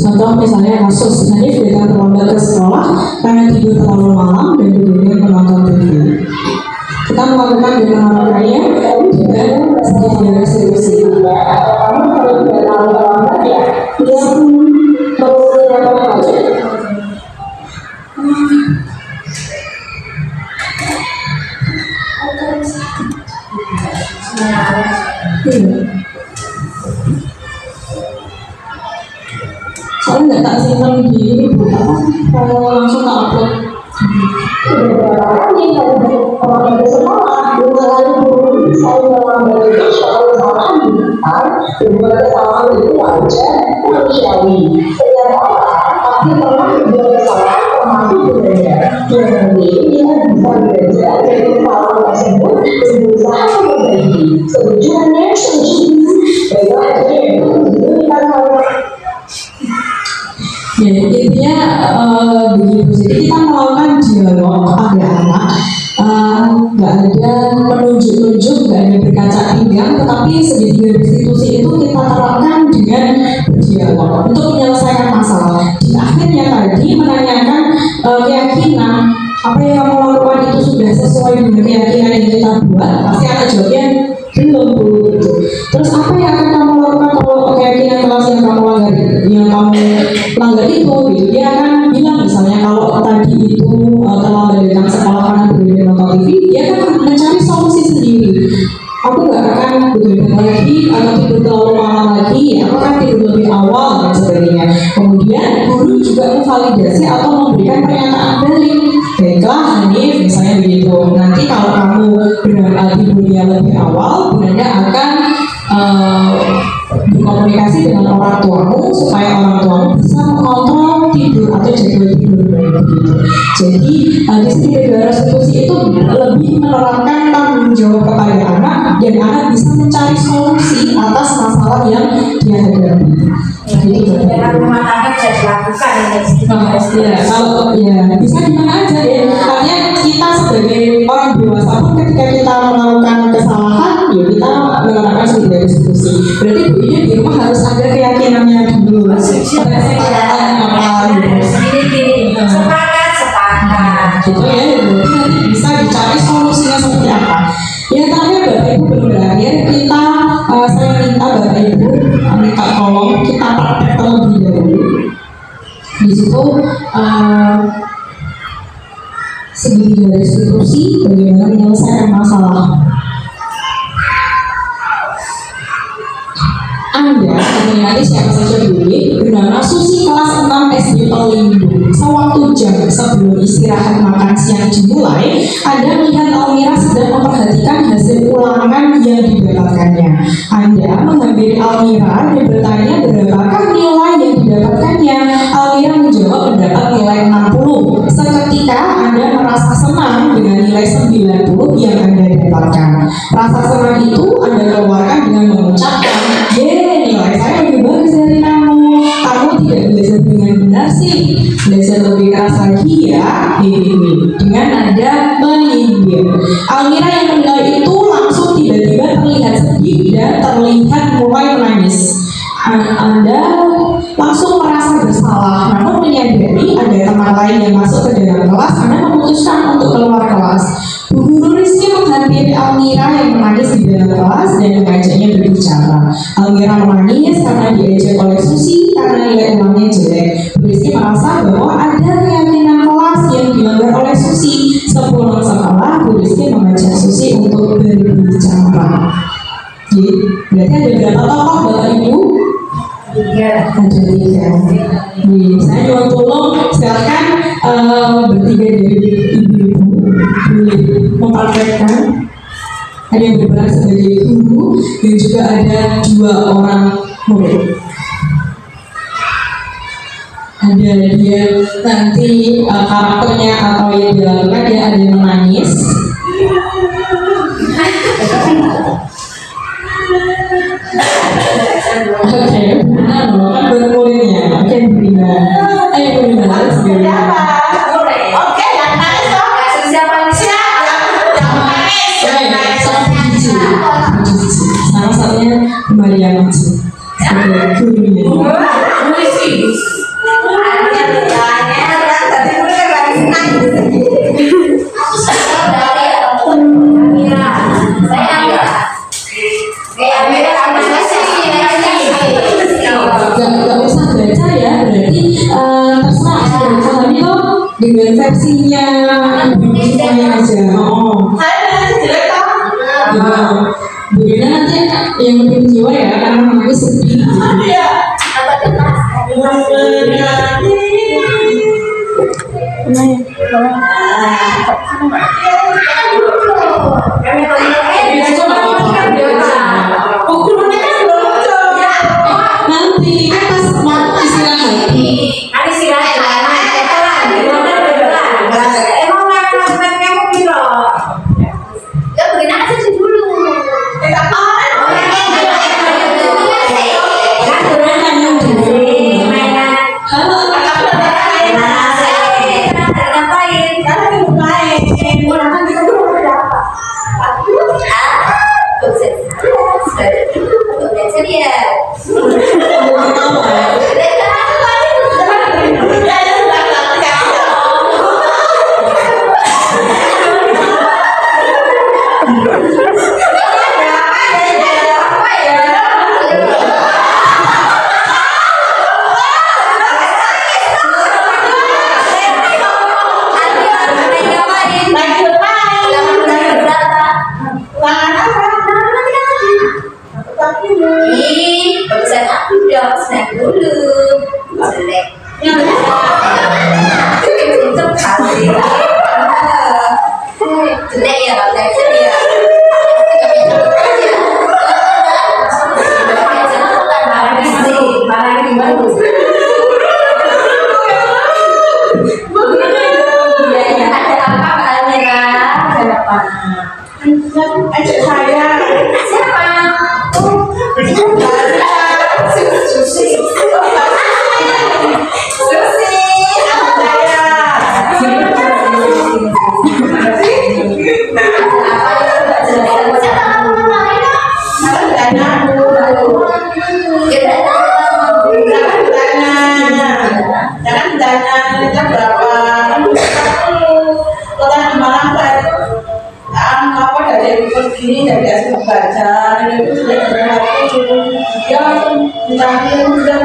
Contoh misalnya kasus Hanif datang terlambat ke sekolah karena tidur terlalu malam dan kemudian menonton TV. Kita melakukan dengan olahraga dengan segitiga restitusi. Kamu kalau tidak terlalu lambat ya, dia perlu apa aja. Soalnya nggak tak simpan di ini Bu, kalau langsung tak upload. Beberapa kali kalau di sekolah, 2 kali saya mengalami kesalahan berbuat kesalahan itu wajar, manusiawi. Setiap orang pasti pernah berbuat kesalahan, termasuk budaya. Jadi kita bisa belajar dari kesalahan tersebut dan berusaha memperbaiki. Setujuannya setuju. Baiklah, jadi itu kita tahu. Ya, intinya begitu. Jadi kita melakukan dialog kepada anak, nggak ada menunjuk-nunjuk, nggak ada berkaca pinggang, tetapi segitiga restitusi itu kita terapkan dengan berdialog untuk menyelesaikan masalah. Di akhirnya tadi menanyakan keyakinan, apa yang kamu lakukan itu sudah sesuai dengan keyakinan yang kita buat? Pasti anak jawabnya belum Bu. Gitu. Terus apa yang akan kamu lakukan kalau keyakinan kelas yang kamu langgar itu gitu? Dia akan bilang misalnya kalau tadi itu terlambat datang sekolah karena berbeda nonton TV, dia akan mencari solusi sendiri. Aku nggak akan akan begadang lagi atau tidur terlalu malam lagi, apakah tidur lebih awal dan sebagainya. Kemudian guru juga memvalidasi atau memberikan pernyataan balik. Baiklah Hanif, misalnya begitu. Nanti kalau kamu tidurnya lebih awal, Bunda akan berkomunikasi dengan orang tuamu supaya orang tuamu bisa mengontrol tidur atau jadwal tidur begitu. Jadi di sini restitusi itu lebih menerapkan tanggung jawab kepada anak dan anak bisa mencari solusi atas masalah yang dia hadapi. Jadi dalam rumah tangga bisa dilakukan ya, kalau ya bisa di mana aja ya. Artinya kita sebagai orang dewasa pun ketika kita melakukan kesalahan, ya kita menerapkan sebuah restitusi. Berarti Bu Ida di rumah harus ada keyakinannya dulu. Kesepakatan apa gitu. Sepakat. Gitu ya, berarti nanti bisa dicari solusinya seperti apa. Ya terakhir Bapak Ibu belum berakhir, kita saya minta Bapak Ibu minta tolong kita praktek terlebih dahulu. Di situ segitiga restitusi bagaimana menyelesaikan masalah. Anda menyadari siapa saja boleh bernama Susi kelas 6 SD Pelindung. Sewaktu jam sebelum istirahat makan siang dimulai, Anda melihat Almira sedang memperhatikan hasil ulangan yang didapatkannya. Anda menghampiri Almira dan bertanya berapakah nilai yang didapatkannya. Almira menjawab mendapat nilai 60. Seketika Anda merasa senang dengan nilai 90 yang Anda dapatkan. Rasa senang itu Anda keluarkan dengan mengucapkan, nilai saya lebih bagus dari kamu. Kamu tidak belajar dengan benar sih. Belajar lebih keras lagi ya. Dengan nada menyindir. Almira yang menilai itu langsung tiba-tiba terlihat sedih dan terlihat mulai menangis. Anda langsung merasa bersalah, namun menyadari ada teman lain yang masuk ke dalam kelas. Anda memutuskan untuk keluar kelas. Bu Guru Rizky menghampiri Almira yang menangis di dalam kelas dan mengajaknya berbicara. Almira menangis karena diajak oleh Susi karena nilai ulangnya jelek. Bu Rizky merasa bahwa ada keyakinan kelas yang dilanggar oleh Susi. Sepulang sekolah, Bu Rizky mengajak Susi untuk berbicara. Jadi, berarti ada berapa tokoh Bapak Ibu? 3. Ada 3. Saya juga tolong silakan bertiga dari ibu-ibu boleh mempraktekkan. Ada yang berperan sebagai guru dan juga ada 2 orang murid. Ada dia nanti karakternya atau yang dilakukan, dia ada yang menangis. Oke, benar loh, kan bermuridnya. Oke, Bunda. Ayo Bunda, harus Bunda. Oke, yang nangis dong. Siapa yang Salah satunya Maria Maju sebagai gurunya. Gak usah baca ya, berarti terserah sudah pahami toh dengan versinya ibu-ibunya aja. Bagaimana nanti yang lebih jiwa ya, karena namanya sedih. Nanti kan pas mau istirahat. Ngapain? itu sudah berlaku dia langsung mencari sudah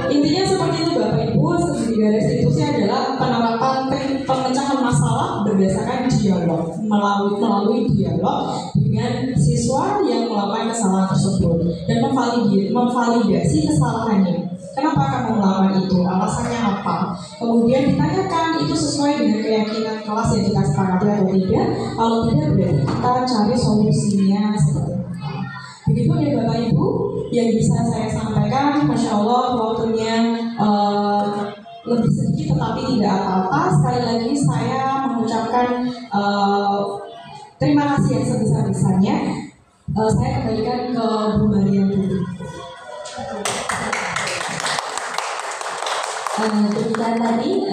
Intinya seperti itu Bapak Ibu, studi restitusi adalah penerapan pemecahan masalah berdasarkan dialog, melalui dialog dengan siswa yang melakukan kesalahan tersebut dan memvalidasi kesalahannya. Kenapa kamu melakukan itu? Alasannya apa? Kemudian ditanyakan itu sesuai dengan keyakinan kelas yang kita sepakati atau tidak. Kalau tidak, berarti kita cari solusinya seperti apa. Begitu ya Bapak Ibu yang bisa saya sampaikan. Masya Allah waktunya lebih sedikit tetapi tidak apa-apa. Sekali lagi saya mengucapkan terima kasih yang sebesar-besarnya. Saya kembalikan ke Bu Mariam dulu. Demikian tadi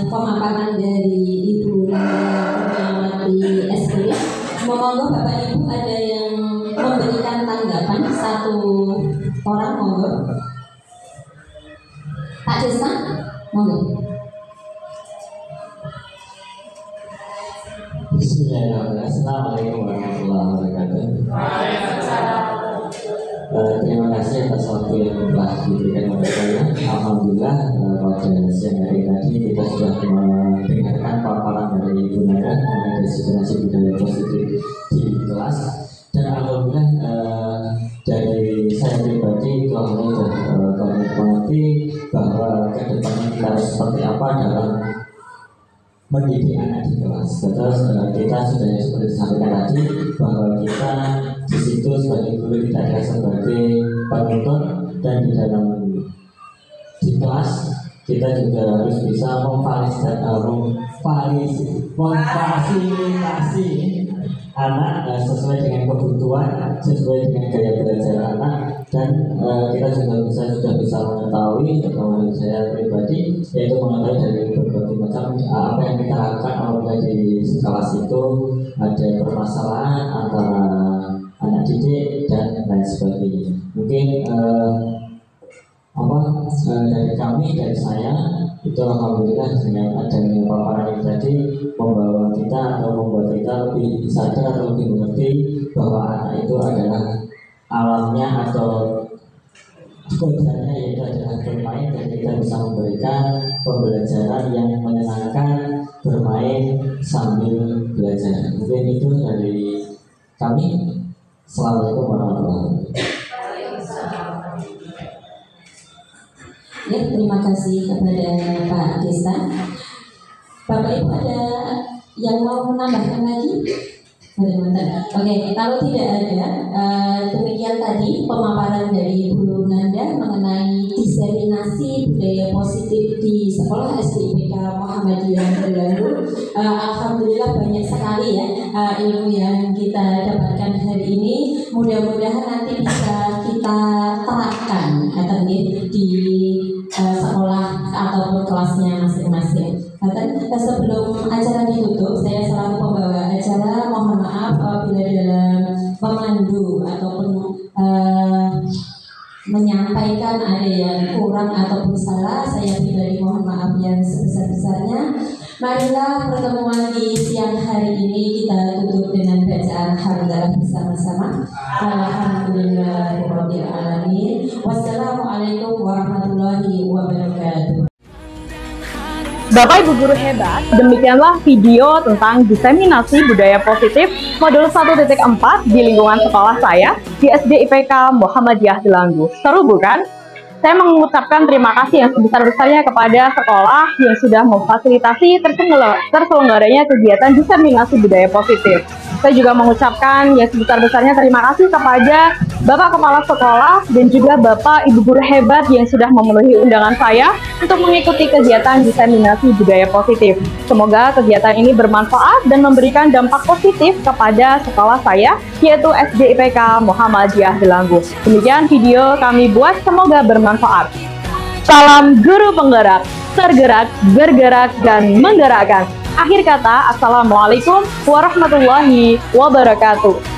pemaparan dari Ibu Kurniawati SPD. Monggo Bapak Ibu ada yang memberikan tanggapan, satu orang monggo. Pak Desa, monggo. Bismillahirrahmanirrahim. Assalamualaikum warahmatullahi wabarakatuh. Terima kasih atas waktu yang telah diberikan kepada saya. Alhamdulillah pada siang hari tadi kita sudah mendengarkan paparan dari Ibu Nada mengenai destinasi budaya positif di kelas. Dan alhamdulillah dari saya pribadi telah mengerti bahwa kedepannya kita harus seperti apa dalam mendidik anak di kelas. Terus kita sudah seperti disampaikan tadi bahwa kita di situ sebagai guru kita adalah sebagai penuntut, dan di dalam di kelas kita juga harus bisa memfasilitasi anak sesuai dengan kebutuhan, sesuai dengan gaya belajar anak, dan kita juga sudah bisa mengetahui, terutama dari saya pribadi, yaitu mengetahui dari berbagai macam apa yang kita lakukan apabila di kelas itu ada permasalahan antara anak didik dan lain sebagainya. Mungkin dari kami, dari saya itu alhamdulillah dengan adanya paparan ini tadi membawa kita atau membuat kita lebih sadar atau lebih mengerti bahwa anak itu adalah alamnya atau kodratnya yaitu adalah bermain, dan kita bisa memberikan pembelajaran yang menyenangkan, bermain sambil belajar. Mungkin itu dari kami. Assalamualaikum warahmatullahi wabarakatuh. Ya, terima kasih kepada Pak Desa. Bapak Ibu ada yang mau menambahkan lagi? Oke, kalau tidak ada, demikian tadi pemaparan dari Bu Nanda mengenai diseminasi budaya positif di sekolah SD IPK Muhammadiyah Belanggu. Alhamdulillah banyak sekali ya ilmu yang kita dapatkan hari ini. Mudah-mudahan nanti bisa kita terapkan di sekolah ataupun kelasnya masing-masing. Sebelum acara ditutup, saya selaku pembawa acara mohon maaf apabila dalam memandu ataupun menyampaikan ada yang kurang ataupun salah. Saya pribadi mohon maaf yang sebesar-besarnya. Marilah pertemuan di siang hari ini kita tutup dengan bacaan hamdalah bersama-sama. Alhamdulillahirabbil alamin. Wassalamualaikum warahmatullahi wabarakatuh. Bapak Ibu guru hebat, demikianlah video tentang diseminasi budaya positif modul 1.4 di lingkungan sekolah saya di SD IPK Muhammadiyah Delanggu. Seru bukan? Saya mengucapkan terima kasih yang sebesar-besarnya kepada sekolah yang sudah memfasilitasi terselenggaranya kegiatan diseminasi budaya positif. Saya juga mengucapkan yang sebesar-besarnya terima kasih kepada Bapak Kepala Sekolah dan juga Bapak Ibu guru hebat yang sudah memenuhi undangan saya untuk mengikuti kegiatan diseminasi budaya positif. Semoga kegiatan ini bermanfaat dan memberikan dampak positif kepada sekolah saya, yaitu SD IPK Muhammadiyah Delanggu. Demikian video kami buat, semoga bermanfaat. Salam guru penggerak, tergerak, bergerak, dan menggerakkan. Akhir kata, Assalamualaikum warahmatullahi wabarakatuh.